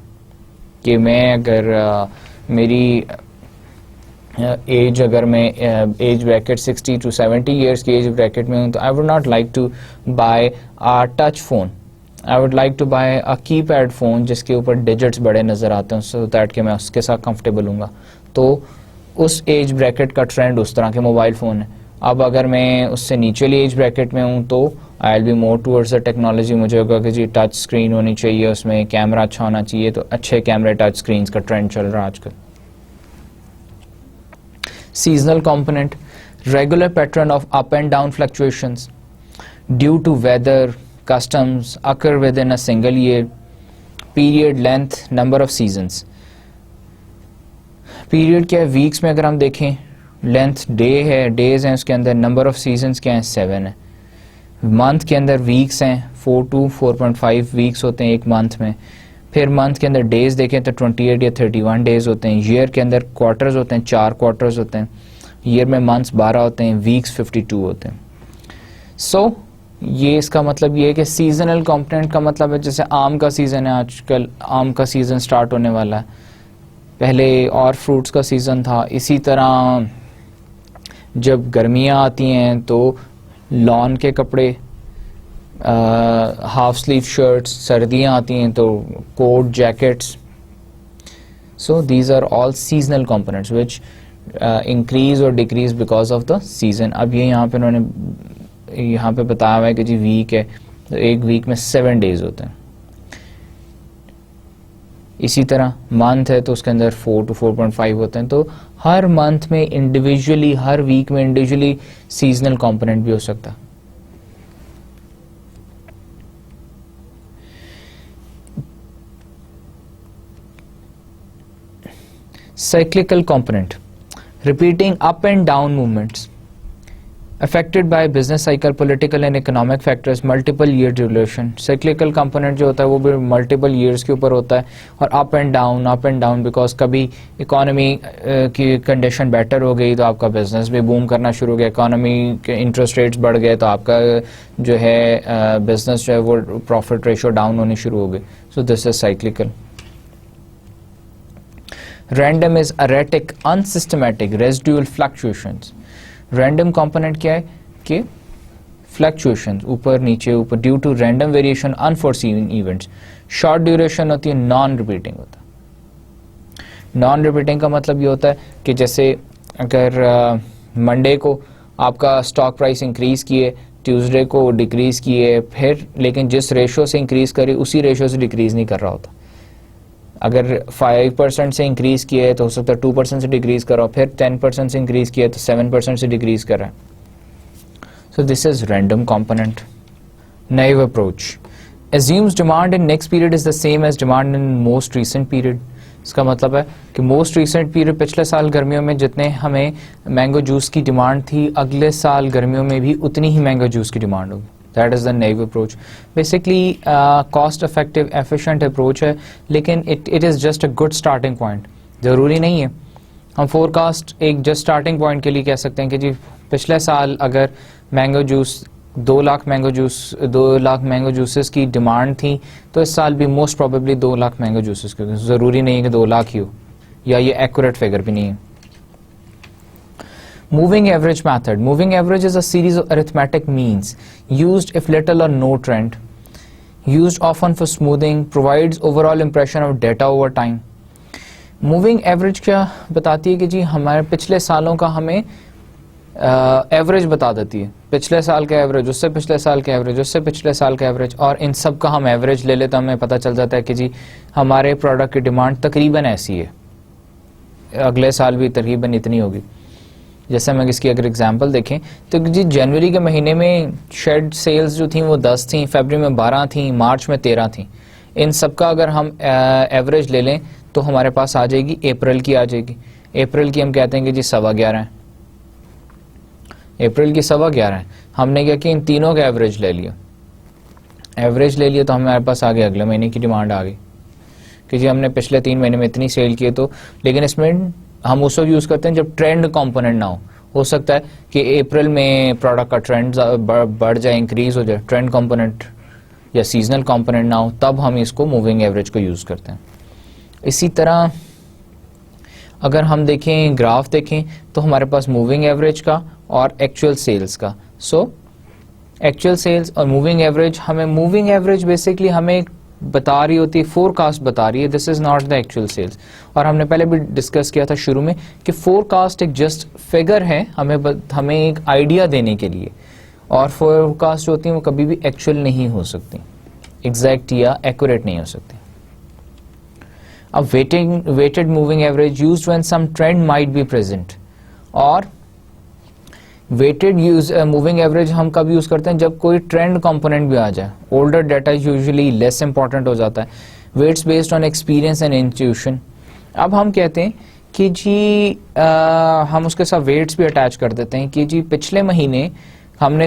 कि मैं अगर मेरी एज, अगर मैं एज ब्रैकेट 60 to 70 ईयर्स की एज ब्रैकेट में हूँ, तो I would not like to buy a touch phone, I would like to buy a keypad phone जिसके ऊपर डिजिट्स बड़े नज़र आते हैं, सो दैट कि मैं उसके साथ कंफर्टेबल हूँगा। तो उस एज ब्रैकेट का ट्रेंड उस तरह के मोबाइल फ़ोन है। अब अगर मैं उससे नीचे एज ब्रैकेट में हूँ तो I will be more towards the technology. मुझे होगा कि जी टच स्क्रीन होनी चाहिए, उसमें कैमरा अच्छा होना चाहिए, तो अच्छे कैमरे टच स्क्रीन का ट्रेंड चल रहा है आजकल। Seasonal component, regular pattern of up and down fluctuations due to weather, customs occur within a single year. Period, length, number of seasons. Period क्या है, वीक्स में अगर हम देखें लेंथ डे है, डेज हैं उसके अंदर, नंबर ऑफ सीजन्स क्या हैं 7 है, मंथ के अंदर वीक्स हैं 4 to 4.5 वीक्स होते हैं एक मंथ में, फिर मंथ के अंदर डेज देखें तो 28 या 31 डेज होते हैं, ईयर के अंदर क्वार्टर्स होते हैं, 4 क्वार्टर्स होते हैं, ईयर में मंथ्स 12 होते हैं, वीक्स 52 होते हैं। सो ये इसका मतलब ये है कि सीजनल कंपोनेंट का मतलब है जैसे आम का सीज़न है, आजकल आम का सीज़न स्टार्ट होने वाला है, पहले और फ्रूट्स का सीज़न था, इसी तरह जब गर्मियाँ आती हैं तो लॉन के कपड़े, हाफ स्लीव शर्ट्स, सर्दियाँ आती हैं तो coat, jackets. So these are all seasonal components which increase और decrease because of the season. अब ये यहाँ पे उन्होंने यहाँ पे बताया हुआ है कि जी वीक है तो एक वीक में 7 डेज होते हैं। इसी तरह मंथ है तो उसके अंदर 4 to 4.5 होते हैं। तो हर मंथ में इंडिविजुअली, हर वीक में इंडिविजुअली सीजनल कंपोनेंट भी हो सकता है। Cyclical component, repeating up and down movements, affected by business cycle, political and economic factors, multiple year duration। cyclical component जो होता है वो भी multiple years के ऊपर होता है, और up and down because कभी economy की condition better हो गई तो आपका business भी boom करना शुरू हो गया, economy के interest rates बढ़ गए तो आपका जो है business जो है वो profit ratio down होनी शुरू हो गई। so this is cyclical। Random is erratic, unsystematic, residual fluctuations। Random component क्या है कि fluctuations, ऊपर नीचे ऊपर, due to random variation, unforeseen events। short duration होती है, non repeating होता है। non repeating का मतलब ये होता है कि जैसे अगर मंडे को आपका स्टॉक प्राइस इंक्रीज किए, ट्यूसडे को डिक्रीज किए, फिर लेकिन जिस रेशो से इंक्रीज करे उसी रेशो से डिक्रीज नहीं कर रहा होता। अगर 5% से इंक्रीज किया है तो हो सकता है 2% से डिक्रीज करो, फिर 10% से इंक्रीज किया है तो 7% से डिक्रीज कर रहा है। सो this is random component. Naive approach, assumes demand in next period is the same as demand in most recent period। इसका मतलब है कि मोस्ट रिसेंट पीरियड, पिछले साल गर्मियों में जितने हमें मैंगो जूस की डिमांड थी, अगले साल गर्मियों में भी उतनी ही मैंगो जूस की डिमांड होगी। That is the naive approach. Basically cost effective efficient approach है, लेकिन it is just a good starting point. ज़रूरी नहीं है हम फोरकास्ट एक जस्ट स्टार्टिंग पॉइंट के लिए कह सकते हैं कि जी पिछले साल अगर mango juice 2 lakh mango juices की डिमांड थी तो इस साल भी most probably 2 lakh mango juices की। ज़रूरी नहीं है कि 2 लाख ही हो, या ये एक्यूरेट फिगर भी नहीं है। Moving average method. Moving average is a series of arithmetic means used if little or no trend, used often for smoothing, provides overall impression of data over time। Moving average क्या बताती है कि जी हमारे पिछले सालों का हमें एवरेज बता देती है, पिछले साल का एवरेज, उससे पिछले साल का एवरेज, उससे पिछले साल का एवरेज, और इन सब का हम एवरेज ले लेते, हमें पता चल जाता है कि जी हमारे प्रोडक्ट की डिमांड तकरीबन ऐसी है, अगले साल भी तकरीबन इतनी होगी। जैसे हम इसकी अगर एग्जांपल देखें तो जी जनवरी के महीने में शेड सेल्स जो थी वो 10 थी, फरवरी में 12 थी, मार्च में 13 थी। इन सब का अगर हम एवरेज ले लें तो हमारे पास आ जाएगी अप्रैल की, आ जाएगी अप्रैल की। हम कहते हैं कि जी 11.25 है, अप्रैल की 11.25 है। हमने क्या किया, इन तीनों का एवरेज ले लिया, एवरेज ले लिया तो हमारे पास आ गया अगले महीने की डिमांड आ गई कि जी हमने पिछले 3 महीने में इतनी सेल किए। तो लेकिन इसमें हम उस वक्त यूज़ करते हैं जब ट्रेंड कंपोनेंट ना हो सकता है कि अप्रैल में प्रोडक्ट का ट्रेंड बढ़ जाए, इंक्रीज हो जाए, ट्रेंड कंपोनेंट या सीजनल कंपोनेंट ना हो, तब हम इसको मूविंग एवरेज को यूज़ करते हैं। इसी तरह अगर हम देखें ग्राफ देखें तो हमारे पास मूविंग एवरेज का और एक्चुअल सेल्स का। सो एक्चुअल सेल्स और मूविंग एवरेज, हमें मूविंग एवरेज बेसिकली हमें बता रही होती है, फोरकास्ट बता रही है, this is not the actual sales. और हमने पहले भी डिस्कस किया था शुरू में कि फोरकास्ट एक जस्ट फिगर है हमें एक आइडिया देने के लिए, और फोरकास्ट जो होती है वो कभी भी एक्चुअल नहीं हो सकती, एग्जैक्ट या एक्यूरेट नहीं हो सकती। अब weighted moving average used when some trend might be present, और वेटेड मूविंग एवरेज हम कब यूज करते हैं, जब कोई ट्रेंड कंपोनेंट भी आ जाए। Older data usually less important हो जाता है। Weights based on experience and intuition. अब हम कहते हैं कि जी हम उसके साथ वेट्स भी अटैच कर देते हैं कि जी पिछले महीने हमने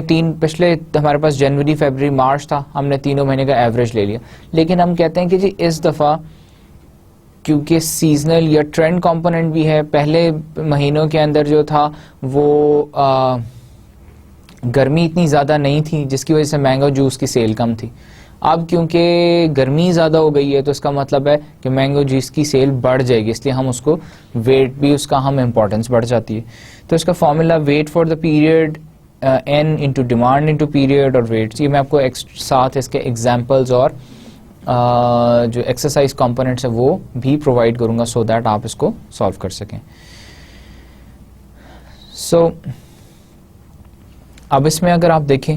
हमारे पास जनवरी, फरवरी, मार्च था, हमने तीनों महीने का एवरेज ले लिया, लेकिन हम कहते हैं कि जी इस दफ़ा क्योंकि सीजनल या ट्रेंड कंपोनेंट भी है, पहले महीनों के अंदर जो था वो गर्मी इतनी ज़्यादा नहीं थी जिसकी वजह से मैंगो जूस की सेल कम थी। अब क्योंकि गर्मी ज़्यादा हो गई है तो इसका मतलब है कि मैंगो जूस की सेल बढ़ जाएगी, इसलिए हम उसको वेट भी उसका हम इम्पोर्टेंस बढ़ जाती है। तो इसका formula weight for the period n into demand into period और वेट। ये मैं आपको साथ इसके एग्जाम्पल्स और जो एक्सरसाइज कंपोनेंट्स है वो भी प्रोवाइड करूंगा सो दैट आप इसको सॉल्व कर सकें। अब इसमें अगर आप देखें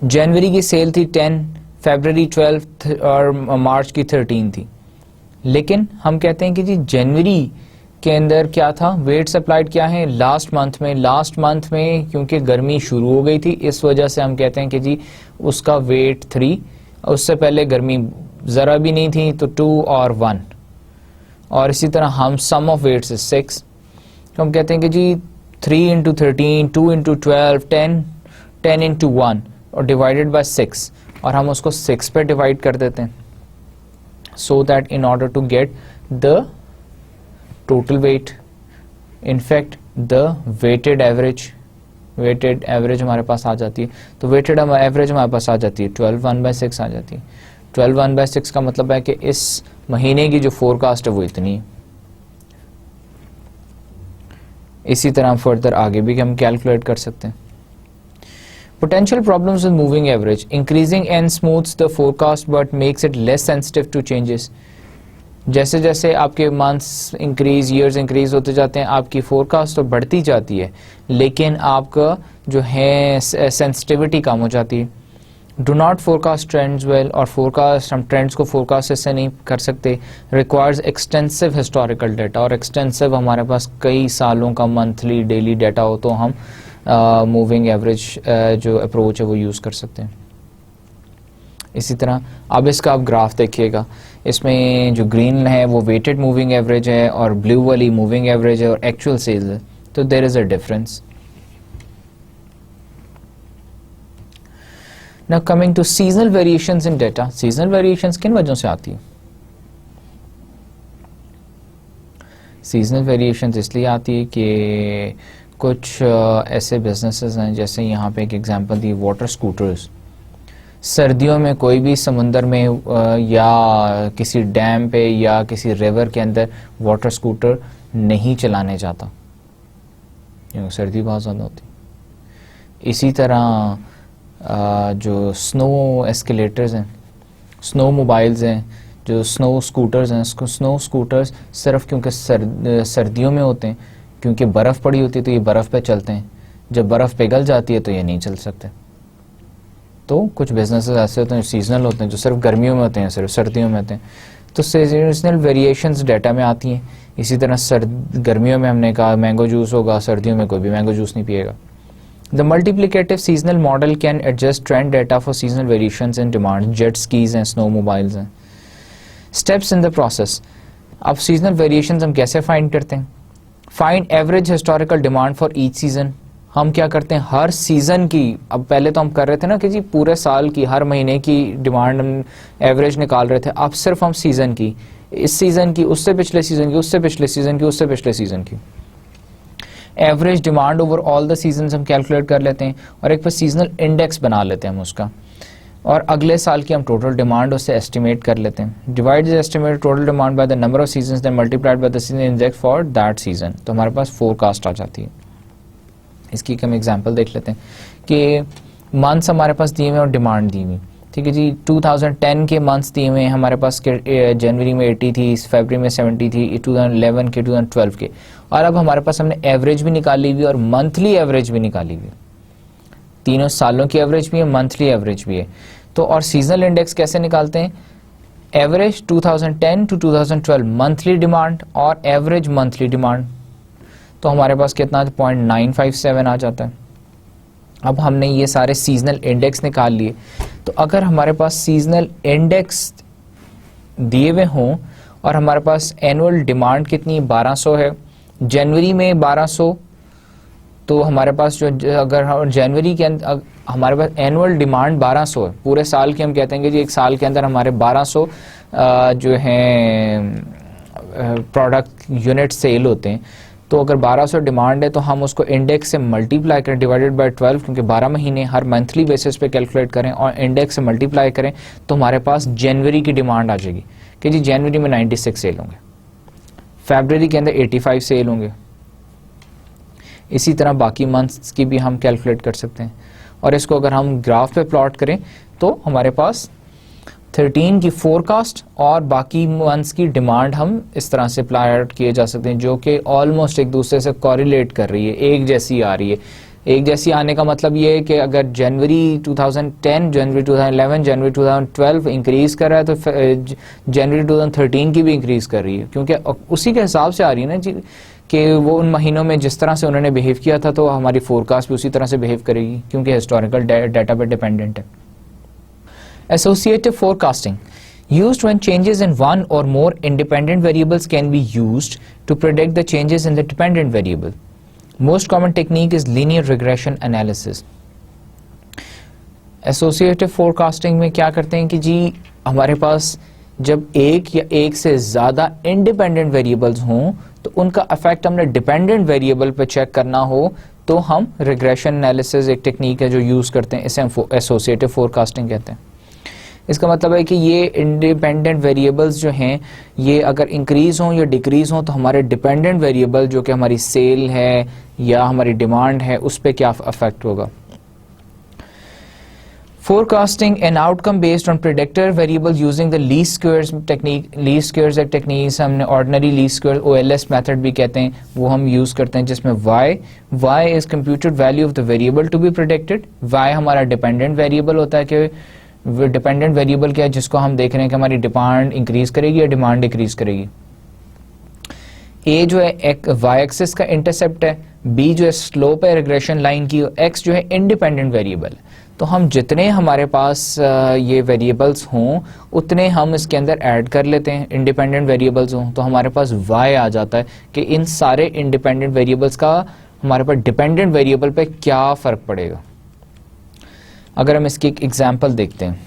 जनवरी की सेल थी 10, फरवरी 12 और मार्च की 13 थी, लेकिन हम कहते हैं कि जी जनवरी के अंदर क्या था, वेट सप्लाइड क्या है लास्ट मंथ में क्योंकि गर्मी शुरू हो गई थी, इस वजह से हम कहते हैं कि जी उसका वेट 3, उससे पहले गर्मी ज़रा भी नहीं थी तो 2 और 1, और इसी तरह हम सम ऑफ वेट्स इज 6, तो हम कहते हैं कि जी 3 इंटू 13, 2 इंटू 12, 10 इंटू 1 और डिवाइडेड बाय 6, और हम उसको 6 पे डिवाइड कर देते हैं so that in order to get the total weight, in fact the weighted average हमारे पास आ जाती है। तो वेटेड एवरेज हमारे पास आ जाती है 12/1/6 आ जाती है। 12/1/6 का मतलब है कि इस महीने की जो फोरकास्ट है वो इतनी है। इसी तरह हम फर्दर आगे भी हम कैलकुलेट कर सकते हैं। Potential problems with moving average. Increasing n smooths the forecast but makes it less sensitive to changes. जैसे जैसे आपके मंथ्स इंक्रीज, ईयर्स इंक्रीज होते जाते हैं, आपकी फोरकास्ट तो बढ़ती जाती है, लेकिन आपका जो है सेंसिटिविटी कम हो जाती है। Do not forecast trends well, और फोरकास्ट हम ट्रेंड्स को फोरकास्ट ऐसे नहीं कर सकते। रिक्वायर्स एक्सटेंसिव हिस्टोरिकल डाटा, और एक्सटेंसिव हमारे पास कई सालों का मंथली डेली डाटा हो तो हम मूविंग एवरेज जो अप्रोच है वो यूज़ कर सकते हैं। इसी तरह अब इसका आप ग्राफ देखिएगा, इसमें जो ग्रीन है वो वेटेड मूविंग एवरेज है और ब्लू वाली मूविंग एवरेज है और एक्चुअल सेल्स है, तो there is a difference. Now coming to seasonal variations in data. Seasonal variations किन वजहों से आती है? सीजनल वेरिएशंस इसलिए आती है कि कुछ ऐसे बिजनेसेस हैं, जैसे यहाँ पे एक एग्जांपल दी वाटर स्कूटर्स। सर्दियों में कोई भी समुंदर में या किसी डैम पे या किसी रिवर के अंदर वाटर स्कूटर नहीं चलाने जाता क्योंकि सर्दी बहुत ज़्यादा होती। इसी तरह जो स्नो एस्केलेटर्स हैं, स्नो मोबाइल्स हैं, जो स्नो स्कूटर्स हैं, स्नो स्कूटर्स सिर्फ क्योंकि सर्दियों में होते हैं, क्योंकि बर्फ़ पड़ी होती है तो ये बर्फ़ पे चलते हैं, जब बर्फ़ पिघल जाती है तो ये नहीं चल सकते। तो कुछ बिजनेसेस ऐसे होते हैं जो सीजनल होते हैं, जो सिर्फ गर्मियों में होते हैं, सिर्फ सर्दियों में होते हैं, तो सीजनल वेरिएशंस डाटा में आती हैं। इसी तरह गर्मियों में हमने कहा मैंगो जूस होगा, सर्दियों में कोई भी मैंगो जूस नहीं पिएगा। The multiplicative seasonal model can adjust trend data for seasonal variations in demand. Jet skis हैं, स्नो मोबाइल्स हैं। Steps in the process. अब सीजनल वेरिएशंस हम कैसे फाइंड करते हैं? Find average historical demand for each season. हम क्या करते हैं, हर सीजन की, अब पहले तो हम कर रहे थे ना कि जी पूरे साल की, हर महीने की डिमांड हम एवरेज निकाल रहे थे, अब सिर्फ हम सीजन की, इस सीजन की, उससे पिछले सीजन की, उससे पिछले सीजन की, उससे पिछले सीजन की average demand over all the season हम कैलकुलेट कर लेते हैं और एक पर सीजनल इंडेक्स बना लेते हैं हम उसका, और अगले साल की हम टोटल डिमांड उससे एस्टिमेट कर लेते हैं। Divide the estimated total demand by the number of seasons then multiplied by the season index for that season, तो हमारे पास फोरकास्ट आ जाती है। इसकी हम एग्जांपल देख लेते हैं कि मंथ्स हमारे पास दिए हुए और डिमांड दी हुई, ठीक है जी। 2010 के मंथ्स दिए हुए हैं हमारे पास, जनवरी में 80 थी, फरवरी में 70 थी, 2011 के, 2012 के, और अब हमारे पास हमने एवरेज भी निकाली हुई और मंथली एवरेज भी निकाली हुई, तीनों सालों की एवरेज भी है, मंथली एवरेज भी है। तो और सीजनल इंडेक्स कैसे निकालते हैं? एवरेज 2010 टू 2012 मंथली डिमांड और एवरेज मंथली डिमांड, तो हमारे पास कितना 0.957 आ जाता है। अब हमने ये सारे सीजनल इंडेक्स निकाल लिए, तो अगर हमारे पास सीजनल इंडेक्स दिए हुए हों और हमारे पास एनुअल डिमांड कितनी 1200 है, जनवरी में 1200, तो हमारे पास जो अगर जनवरी के अंदर हमारे पास एनुअल डिमांड 1200 है, पूरे साल की हम कहते हैं कि जी एक साल के अंदर हमारे 1200 जो हैं प्रोडक्ट यूनिट सेल होते हैं। तो अगर 1200 डिमांड है तो हम उसको इंडेक्स से मल्टीप्लाई करें डिवाइडेड बाय 12, क्योंकि 12 महीने हर मंथली बेसिस पे कैलकुलेट करें और इंडेक्स से मल्टीप्लाई करें तो हमारे पास जनवरी की डिमांड आ जाएगी कि जी जनवरी में 96 सेल होंगे, फरवरी के अंदर 85 सेल होंगे। इसी तरह बाकी मंथ्स की भी हम कैलकुलेट कर सकते हैं और इसको अगर हम ग्राफ पे प्लॉट करें तो हमारे पास 13 की फोरकास्ट और बाकी मंथ्स की डिमांड हम इस तरह से प्लॉट किए जा सकते हैं, जो कि ऑलमोस्ट एक दूसरे से कोरिलेट कर रही है, एक जैसी आ रही है। एक जैसी आने का मतलब ये है कि अगर जनवरी 2010, जनवरी 2011, जनवरी 2012 इंक्रीज कर रहा है तो जनवरी 2013 की भी इंक्रीज कर रही है, क्योंकि उसी के हिसाब से आ रही है ना जी कि वो उन महीनों में जिस तरह से उन्होंने बिहेव किया था तो हमारी फोरकास्ट भी उसी तरह से बिहेव करेगी, क्योंकि हिस्टोरिकल डाटा पे डिपेंडेंट है। Associative forecasting, used when changes in one or more independent variables can be used to predict the changes in the dependent variable. Most common technique is linear regression analysis. Associative forecasting में क्या करते हैं कि जी हमारे पास जब एक या एक से ज़्यादा इंडिपेंडेंट वेरिएबल्स हों तो उनका अफेक्ट हमने डिपेंडेंट वेरिएबल पे चेक करना हो तो हम रिग्रेशन एनालिसिस एक टेक्निक है जो यूज़ करते हैं, इसे हम एसोसिएटिव फोरकास्टिंग कहते हैं। इसका मतलब है कि ये इंडिपेंडेंट वेरिएबल्स जो हैं ये अगर इंक्रीज हों या डिक्रीज हों तो हमारे डिपेंडेंट वेरिएबल जो कि हमारी सेल है या हमारी डिमांड है उस पर क्या अफेक्ट होगा। Forecasting an outcome based on predictor variable using the least squares technique, least squares एक टेक्निक हमने ordinary least squares OLS method भी कहते हैं, वो हम यूज करते हैं, जिसमें y is computed value of the variable to be predicted। y हमारा डिपेंडेंट वेरिएबल होता है कि डिपेंडेंट वेरिएबल क्या है जिसको हम देख रहे हैं कि हमारी डिमांड इंक्रीज करेगी या डिमांड डिक्रीज करेगी। a जो है एक y एक्सिस का इंटरसेप्ट है, b जो है स्लोप है रिग्रेशन लाइन की, x जो है इंडिपेंडेंट वेरिएबल। तो हम जितने हमारे पास ये वेरिएबल्स हों उतने हम इसके अंदर ऐड कर लेते हैं, इंडिपेंडेंट वेरिएबल्स हों तो हमारे पास y आ जाता है कि इन सारे इंडिपेंडेंट वेरिएबल्स का हमारे पास डिपेंडेंट वेरिएबल पे क्या फ़र्क पड़ेगा। अगर हम इसकी एक एग्जांपल देखते हैं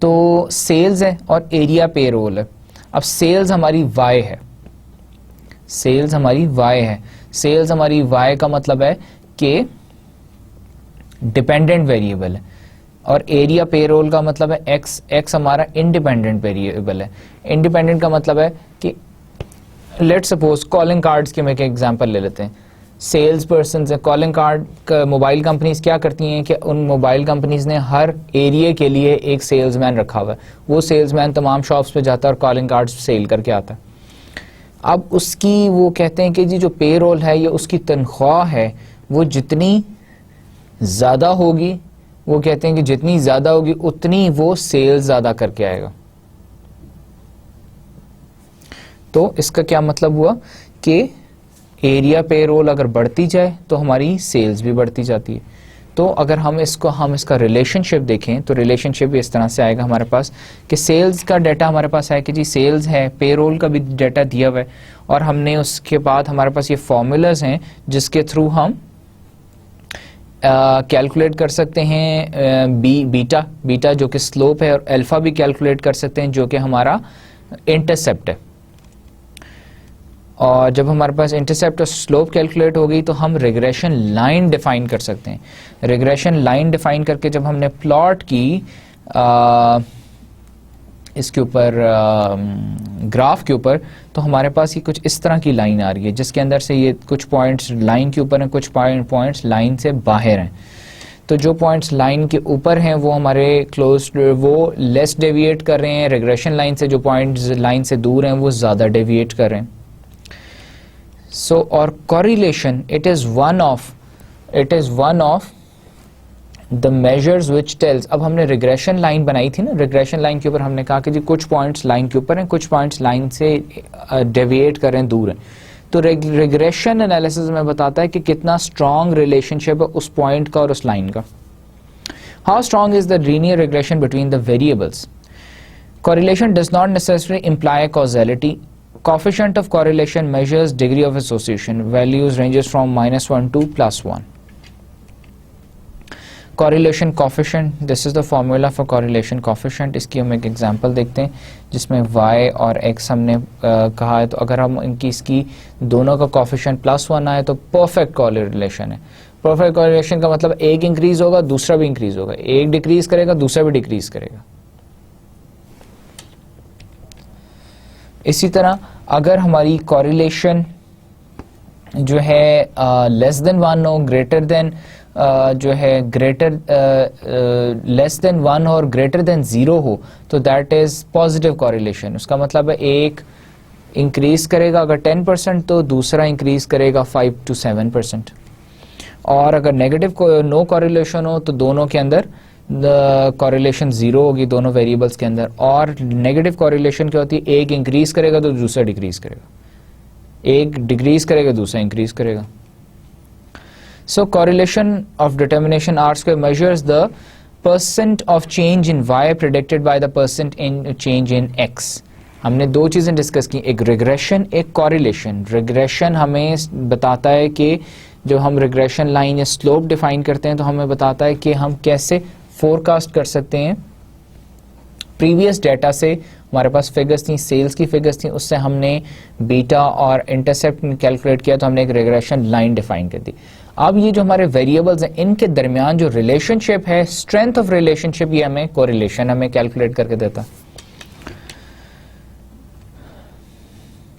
तो सेल्स है और एरिया पेरोल है। अब सेल्स हमारी y है, सेल्स हमारी y है, सेल्स हमारी y का मतलब है कि डिपेंडेंट वेरिएबल है और एरिया पेरोल का मतलब है x हमारा इंडिपेंडेंट वेरिएबल है। इंडिपेंडेंट का मतलब है कि लेट्स सपोज कॉलिंग कार्ड्स की मैं एक एग्जांपल ले लेते हैं। सेल्स पर्सन है, कॉलिंग कार्ड मोबाइल कंपनीज क्या करती हैं कि उन मोबाइल कंपनीज ने हर एरिया के लिए एक सेल्समैन रखा हुआ है, वो सेल्समैन तमाम शॉप्स पे जाता है और कॉलिंग कार्ड्स सेल करके आता है। अब उसकी वो कहते हैं कि जी जो पेरोल है या उसकी तनख्वाह है वो जितनी ज़्यादा होगी, वो कहते हैं कि जितनी ज़्यादा होगी उतनी वो सेल्स ज़्यादा करके आएगा। तो इसका क्या मतलब हुआ कि एरिया पेरोल अगर बढ़ती जाए तो हमारी सेल्स भी बढ़ती जाती है। तो अगर हम इसका रिलेशनशिप देखें तो रिलेशनशिप भी इस तरह से आएगा हमारे पास कि सेल्स का डाटा हमारे पास है कि जी सेल्स है, पेरोल का भी डाटा दिया हुआ है और हमने उसके बाद हमारे पास ये फॉर्मूलाज हैं जिसके थ्रू हम कैलकुलेट कर सकते हैं बीटा जो कि स्लोप है और अल्फा भी कैलकुलेट कर सकते हैं जो कि हमारा इंटरसेप्ट है। और जब हमारे पास इंटरसेप्ट और स्लोप कैलकुलेट हो गई तो हम रिग्रेशन लाइन डिफाइन कर सकते हैं। रिग्रेशन लाइन डिफाइन करके जब हमने प्लॉट की इसके ऊपर ग्राफ के ऊपर तो हमारे पास ये कुछ इस तरह की लाइन आ रही है जिसके अंदर से ये कुछ पॉइंट्स लाइन के ऊपर हैं, कुछ पॉइंट्स लाइन से बाहर हैं। तो जो पॉइंट्स लाइन के ऊपर हैं वो हमारे क्लोज वो लेस डेविएट कर रहे हैं रिग्रेशन लाइन से, जो पॉइंट्स लाइन से दूर हैं वो ज़्यादा डेविएट कर रहे हैं। सो और correlation it is one of the measures which tells. अब हमने रिग्रेशन लाइन बनाई थी ना, रिग्रेशन लाइन के ऊपर हमने कहा कि जी कुछ पॉइंट्स लाइन के ऊपर हैं, कुछ पॉइंट्स लाइन से डेविएट कर रहे हैं, दूर हैं। तो रिग्रेशन एनालिसिस में बताता है कि कितना स्ट्रॉन्ग रिलेशनशिप है उस पॉइंट का और उस लाइन का। How strong is the linear regression between the variables. Correlation does not necessarily imply causality. Coefficient of correlation measures degree of association. Values ranges from -1 to +1. Correlation coefficient, this is the formula for correlation coefficient. इसकी हम एक example देखते हैं जिसमें y और x हमने कहा है, तो अगर हम इनकी इसकी दोनों का कोफिशिएंट +1 आए तो परफेक्ट कॉरिलेशन है। परफेक्ट कॉरिलेशन का मतलब एक इंक्रीज होगा दूसरा भी इंक्रीज होगा, एक डिक्रीज करेगा दूसरा भी डिक्रीज करेगा। इसी तरह अगर हमारी कॉरिलेशन जो है लेस देन 1 हो, ग्रेटर देन जो है लेस देन 1 और ग्रेटर देन 0 हो तो दैट इज पॉजिटिव कॉरिलेशन। उसका मतलब है एक इंक्रीज करेगा अगर 10% तो दूसरा इंक्रीज करेगा 5 to 7%। और अगर नेगेटिव नो कॉरिलेशन हो तो दोनों के अंदर कॉरिलेशन 0 होगी दोनों वेरिएबल्स के अंदर। और नेगेटिव कॉरिलेशन क्या होती है, एक इंक्रीज करेगा तो दूसरा डिक्रीज करेगा, एक डिक्रीज करेगा दूसरा इंक्रीज करेगा। So correlation of determination R square measures the percent of change in Y predicted by the percent in change in X। हमने दो चीज़ें डिस्कस की, एक रिग्रेशन एक कॉरिलेशन। रिग्रेशन हमें बताता है कि जो हम रिग्रेशन लाइन या स्लोप डिफाइन करते हैं तो हमें बताता है कि हम कैसे फोरकास्ट कर सकते हैं। प्रीवियस डेटा से हमारे पास फिगर्स थी, सेल्स की फिगर्स थी, उससे हमने बीटा और इंटरसेप्ट कैलकुलेट किया तो हमने एक रिग्रेशन लाइन डिफाइन कर दी। अब ये जो हमारे वेरिएबल्स हैं इनके दरमियान जो रिलेशनशिप है, स्ट्रेंथ ऑफ रिलेशनशिप, ये हमें कोरिलेशन हमें कैलकुलेट करके देता।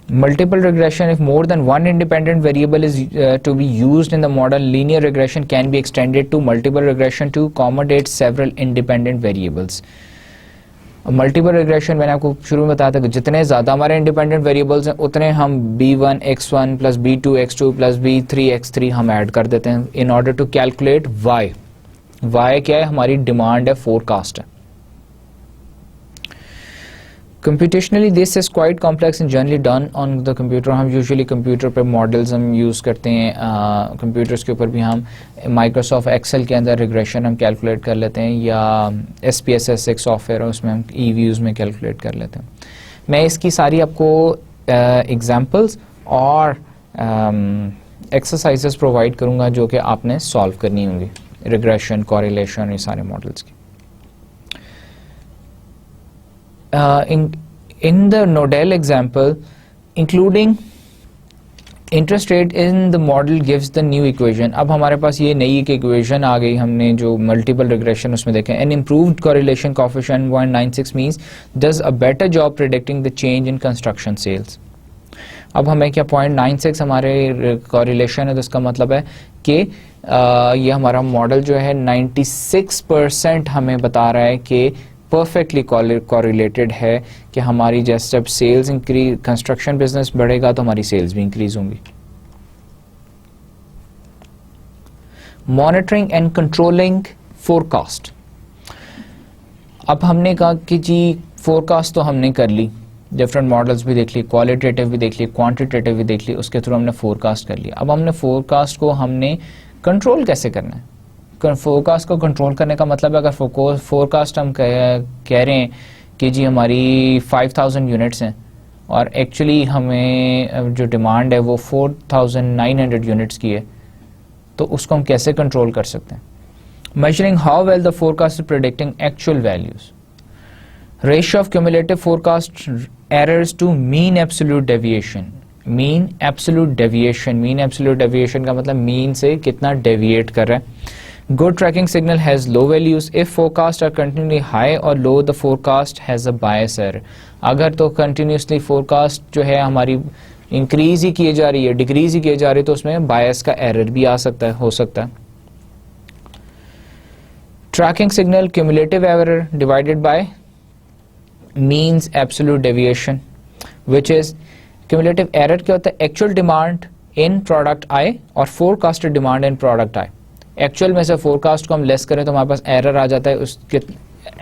Multiple regression, if more than one independent variable is to be used in the model, linear regression can be extended to multiple regression to accommodate several independent variables। Multiple regression मैंने आपको शुरू में बताया था कि जितने ज़्यादा हमारे इंडिपेंडेंट वेरिएबल्स हैं उतने हम b1 x1 plus b2 x2 plus b3 x3 हम ऐड कर देते हैं in order to calculate y। y क्या है, हमारी डिमांड है, फोरकास्ट है। Computationally this is quite complex and generally done on the computer. हम यूजुअली कंप्यूटर पे मॉडल्स हम यूज़ करते हैं, कंप्यूटर्स के ऊपर भी हम माइक्रोसॉफ्ट एक्सेल के अंदर रिग्रेशन हम कैलकुलेट कर लेते हैं, या SPSS एक सॉफ्टवेयर है उसमें हम EViews में कैलकुलेट कर लेते हैं। मैं इसकी सारी आपको एग्जांपल्स और एक्सरसाइजेस प्रोवाइड करूँगा जो कि आपने सॉल्व करनी होंगी, रिग्रेशन कॉरिलेशन ये सारे मॉडल्स की। In the Nodal example, including interest rate in the model gives the new equation। अब हमारे पास ये नई एक इक्वेशन आ गई, हमने जो मल्टीपल रिग्रेशन उसमें देखें। An improved correlation coefficient 0.96 means does a better job predicting the change in construction sales। अब हमें क्या 0.96 हमारे कॉरिलेशन है तो इसका मतलब है कि ये हमारा मॉडल जो है 96% हमें बता रहा है कि परफेक्टली कॉरिलेटेड है कि हमारी जैसे जब सेल्स इंक्रीज, कंस्ट्रक्शन बिजनेस बढ़ेगा तो हमारी सेल्स भी इंक्रीज होंगी। Monitoring and controlling forecast. अब हमने कहा कि जी फोरकास्ट तो हमने कर ली, डिफरेंट मॉडल्स भी देख ली, क्वालिटेटिव भी देख ली, क्वांटिटेटिव भी देख ली, उसके थ्रू हमने फोरकास्ट कर लिया। अब हमने फोरकास्ट को हमने कंट्रोल कैसे करना है। फोरकास्ट को कंट्रोल करने का मतलब है अगर फोरकास्ट हम कह रहे हैं कि जी हमारी 5000 यूनिट्स हैं और एक्चुअली हमें जो डिमांड है वो 4900 यूनिट्स की है, तो उसको हम कैसे कंट्रोल कर सकते हैं। Measuring how well the forecast is predicting actual values. Ratio of cumulative forecast errors to mean absolute deviation. Mean absolute deviation, mean absolute deviation का मतलब मीन से कितना डेविएट कर रहा है। Good tracking signal has low values. If forecasts are continually high or low, the forecast has a bias error। अगर तो continuously forecast जो है हमारी increase ही किए जा रही है, decrease ही किए जा रही है, तो उसमें bias का error भी आ सकता है, हो सकता है। Tracking signal cumulative error divided by means absolute deviation, which is cumulative error क्या होता है, actual demand in product I और forecasted demand in product I। Actual में से फोरकास्ट को हम लेस करें तो हमारे पास एरर आ जाता है। उसके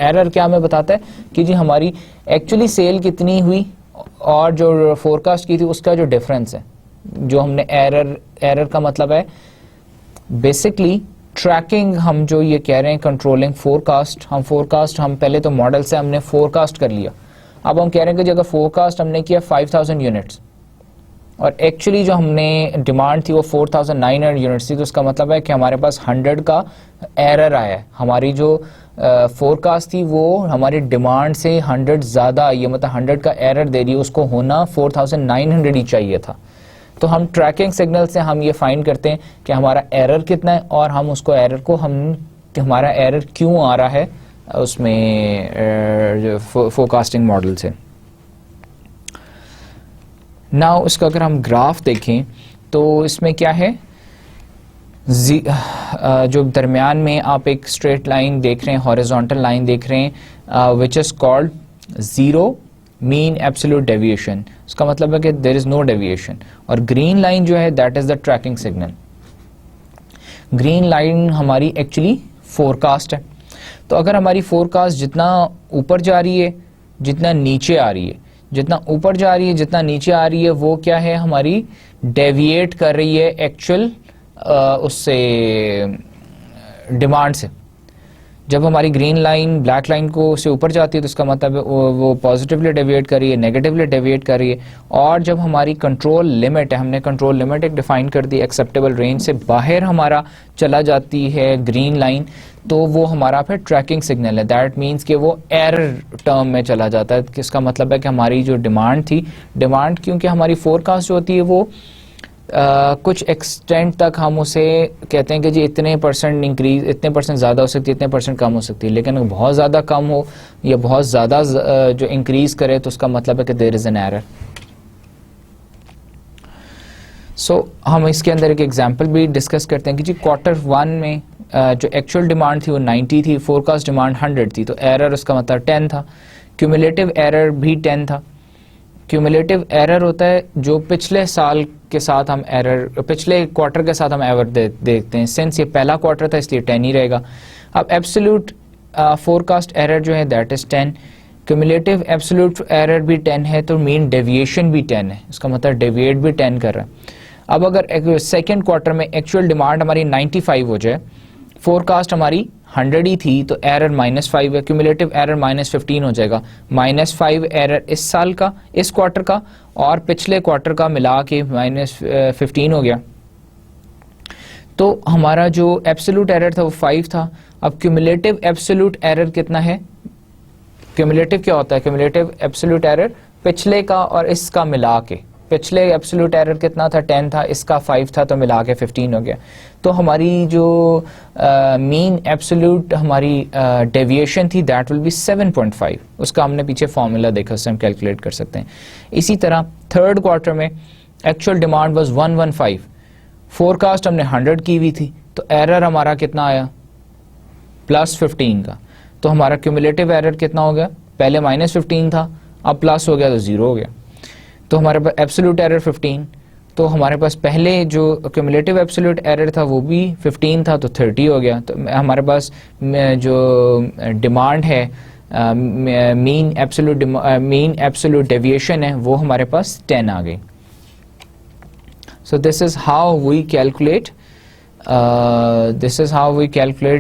एरर क्या हमें बताता है कि जी हमारी एक्चुअली सेल कितनी हुई और जो फोरकास्ट की थी उसका जो डिफरेंस है, जो हमने एरर का मतलब है बेसिकली ट्रैकिंग। हम जो ये कह रहे हैं कंट्रोलिंग फोरकास्ट, हम पहले तो मॉडल से हमने फोरकास्ट कर लिया, अब हम कह रहे हैं कि जी अगर फोरकास्ट हमने किया 5000 यूनिट्स और एक्चुअली जो हमने डिमांड थी वो 4900 यूनिट्स थी, तो उसका मतलब है कि हमारे पास 100 का एरर आया है। हमारी जो फोरकास्ट थी वो हमारी डिमांड से 100 ज़्यादा आई है, मतलब 100 का एरर दे रही है, उसको होना 4900 ही चाहिए था। तो हम ट्रैकिंग सिग्नल से हम ये फाइंड करते हैं कि हमारा एरर कितना है और हम उसको एरर को हमारा एरर क्यों आ रहा है उसमें फोरकास्टिंग मॉडल से। नाउ इसका अगर हम ग्राफ देखें तो इसमें क्या है, जो दरमियान में आप एक स्ट्रेट लाइन देख रहे हैं, हॉरिजॉन्टल लाइन देख रहे हैं, which is called zero mean absolute deviation. उसका मतलब है कि देयर इज नो डेविएशन। और ग्रीन लाइन जो है that is the tracking signal. Green line हमारी एक्चुअली फोरकास्ट है। तो अगर हमारी फोरकास्ट जितना ऊपर जा रही है जितना नीचे आ रही है, जितना ऊपर जा रही है जितना नीचे आ रही है, वो क्या है हमारी डेविएट कर रही है एक्चुअल उससे डिमांड से। जब हमारी ग्रीन लाइन ब्लैक लाइन को से ऊपर जाती है तो उसका मतलब है वो पॉजिटिवली डेविएट कर रही है, नेगेटिवली डेविएट कर रही है। और जब हमारी कंट्रोल लिमिट है, हमने कंट्रोल लिमिट एक डिफाइन कर दी, एक्सेप्टेबल रेंज से बाहर हमारा चला जाती है ग्रीन लाइन, तो वो हमारा फिर ट्रैकिंग सिग्नल है। दैट मीन्स कि वो एरर टर्म में चला जाता है। इसका मतलब है कि हमारी जो डिमांड थी, डिमांड क्योंकि हमारी फोरकास्ट जो होती है वो कुछ एक्सटेंट तक हम उसे कहते हैं कि जी इतने परसेंट इंक्रीज, इतने परसेंट ज़्यादा हो सकती है, इतने परसेंट कम हो सकती है। लेकिन अगर बहुत ज़्यादा कम हो या बहुत ज़्यादा जो इंक्रीज करे तो उसका मतलब है कि देयर इज़ एन एरर। सो हम इसके अंदर एक एग्जांपल भी डिस्कस करते हैं कि जी Q1 में जो एक्चुअल डिमांड थी वो 90 थी, फोरकास्ट डिमांड 100 थी, तो एरर उसका मतलब 10 था। क्यूमुलेटिव एरर भी 10 था। क्यूमुलेटिव एरर होता है जो पिछले साल के साथ हम एरर, पिछले क्वार्टर के साथ हम एरर देखते हैं। सिंस ये पहला क्वार्टर था इसलिए 10 ही रहेगा। अब एब्सोल्यूट फोरकास्ट एरर जो है that is 10। Cumulative absolute error भी 10 है, तो मीन डेविएशन भी 10 है, उसका मतलब डेविएट भी 10 कर रहा है। अब अगर सेकेंड क्वार्टर में एक्चुअल डिमांड हमारी 95 हो जाए, फोरकास्ट हमारी 100 ही थी, तो एरर -5 है, क्यूमुलेटिव एरर -15 हो जाएगा। -5 एरर इस साल का, इस क्वार्टर का, और पिछले क्वार्टर का मिला के -15 हो गया। तो हमारा जो एब्सोल्यूट एरर था वो 5 था। अब क्यूमुलेटिव एब्सोल्यूट एरर कितना है? क्यूमुलेटिव क्या होता है? क्यूमुलेटिव एब्सोल्यूट एरर पिछले का और इसका मिला के, पिछले एब्सोल्यूट एरर कितना था? 10 था, इसका 5 था, तो मिला के 15 हो गया। तो हमारी जो मीन एब्सोल्यूट हमारी डेविएशन थी दैट विल बी 7.5। उसका हमने पीछे फॉर्मूला देखा, उससे हम कैलकुलेट कर सकते हैं। इसी तरह थर्ड क्वार्टर में एक्चुअल डिमांड वाज 115, फोरकास्ट हमने 100 की हुई थी, तो एरर हमारा कितना आया? +15 का। तो हमारा क्यूमुलेटिव एरर कितना हो गया? पहले -15 था, अब प्लस हो गया तो 0 हो गया। तो हमारे पास एब्सोल्यूट एरर 15, तो हमारे पास पहले जो क्यूमुलेटिव एब्सोल्यूट एरर था वो भी 15 था, तो 30 हो गया। तो हमारे पास जो डिमांड है मीन एब्सोल्यूट डेविएशन है वो हमारे पास 10 आ गई। So this is how we calculate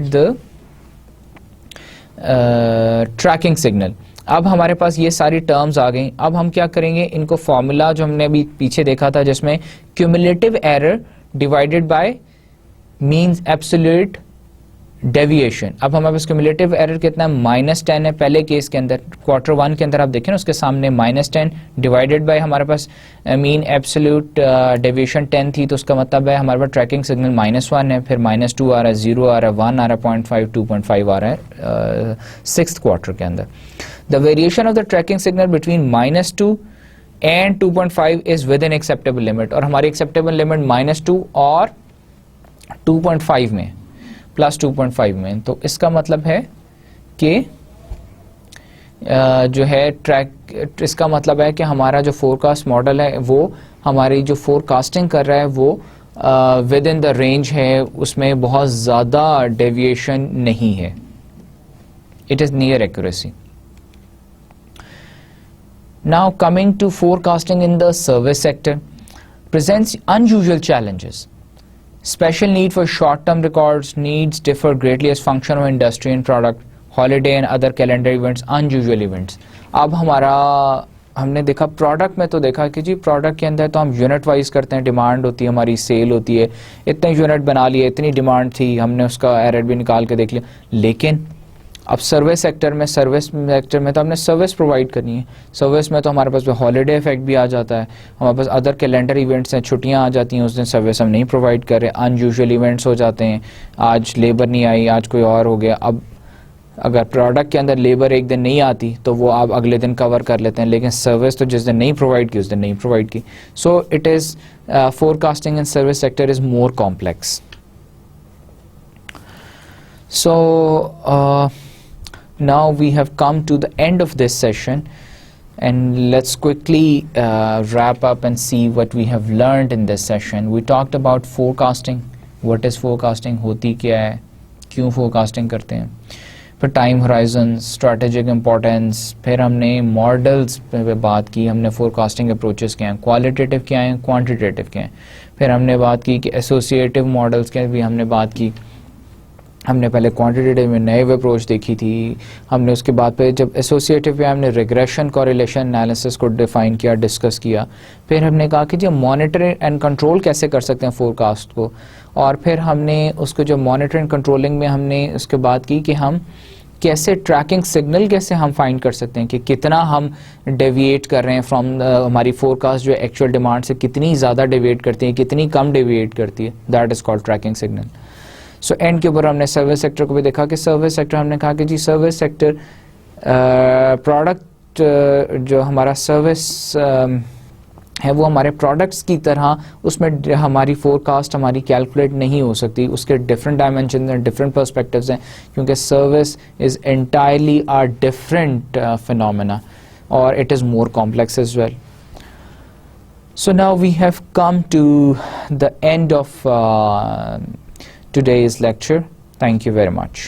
the tracking signal. अब हमारे पास ये सारी टर्म्स आ गई। अब हम क्या करेंगे, इनको फॉर्मूला जो हमने अभी पीछे देखा था जिसमें cumulative error divided by means absolute deviation. अब हमारे पास क्यूमुलेटिव एरर कितना है? -10 है पहले केस के अंदर। Q1 के अंदर आप देखें ना, उसके सामने -10 डिवाइडेड बाय हमारे पास मीन एब्सोल्यूट डेविएशन 10 थी, तो उसका मतलब है हमारे पास ट्रैकिंग सिग्नल -1 है, फिर -2 आ रहा है, 0 आ रहा है, 1 आ रहा है, 0.5, 2.5 आ रहा है सिक्स्थ क्वार्टर के अंदर। The variation of the tracking signal between -2 and 2.5 is within acceptable limit, और हमारी acceptable limit -2 और 2.5 में, +2.5 में। तो इसका मतलब है कि जो है इसका मतलब है कि हमारा जो फोरकास्ट मॉडल है वो हमारी जो फोरकास्टिंग कर रहा है वो विद इन द रेंज है, उसमें बहुत ज़्यादा डेविएशन नहीं है। It is near accuracy. Now coming to forecasting in the service sector presents unusual challenges. Special need for short-term records needs differ greatly as function of industry and product. Holiday and other calendar events, unusual events. अब हमने देखा product में, तो देखा कि जी product के अंदर तो हम यूनिट वाइज करते हैं, डिमांड होती है, हमारी सेल होती है, इतने यूनिट बना लिए, इतनी डिमांड थी, हमने उसका एरर भी निकाल के देख लिया। लेकिन अब सर्विस सेक्टर में तो हमने सर्विस प्रोवाइड करनी है। सर्विस में तो हमारे पास हॉलीडे इफेक्ट भी आ जाता है, हमारे पास अदर कैलेंडर इवेंट्स हैं, छुट्टियां आ जाती हैं, उस दिन सर्विस हम नहीं प्रोवाइड कर रहे, अनयूजुअल इवेंट्स हो जाते हैं, आज लेबर नहीं आई, आज कोई और हो गया। अब अगर प्रोडक्ट के अंदर लेबर एक दिन नहीं आती तो वो आप अगले दिन कवर कर लेते हैं, लेकिन सर्विस तो जिस दिन नहीं प्रोवाइड की उस दिन नहीं प्रोवाइड की। सो it is forecasting in service sector is more complex. So now we have come to the end of this session, and let's quickly wrap up and see what we have learned in this session. We talked about forecasting. What is forecasting? होती क्या है, क्यों forecasting करते हैं, फिर time horizon, strategic importance, फिर हमने models पे बात की, हमने फोरकास्टिंग अप्रोचेस क्या हैं, क्वालिटेटिव क्या हैं, क्वांटिटेटिव क्या हैं, फिर हमने बात की कि एसोसिएटिव मॉडल्स के भी हमने बात की। हमने पहले क्वांटिटेटिव में नैव अप्रोच देखी थी, हमने उसके बाद पे जब एसोसिएटिव पे हमने रिग्रेशन कोरिलेशन एनालिसिस को डिफाइन किया, डिस्कस किया। फिर हमने कहा कि जो मॉनिटरिंग एंड कंट्रोल कैसे कर सकते हैं फोरकास्ट को, और फिर हमने उसको जो मॉनिटरिंग कंट्रोलिंग में हमने उसके बाद की कि हम कैसे ट्रैकिंग सिग्नल कैसे हम फाइंड कर सकते हैं कि कितना हम डेविएट कर रहे हैं फ्रॉम हमारी फोरकास्ट जो एक्चुअल डिमांड से कितनी ज़्यादा डेविएट करती है, कितनी कम डेविएट करती है, that is called tracking signal. So end के ऊपर हमने सर्विस सेक्टर को भी देखा कि सर्विस सेक्टर, हमने कहा कि जी सर्विस सेक्टर प्रोडक्ट जो हमारा सर्विस है वो हमारे प्रोडक्ट्स की तरह उसमें हमारी फोरकास्ट हमारी कैलकुलेट नहीं हो सकती, उसके डिफरेंट डायमेंशन हैं, डिफरेंट पर्सपेक्टिव्स हैं, क्योंकि service is entirely or different phenomena और it is more complex as well. So now we have come to the end of today's lecture. Thank you very much.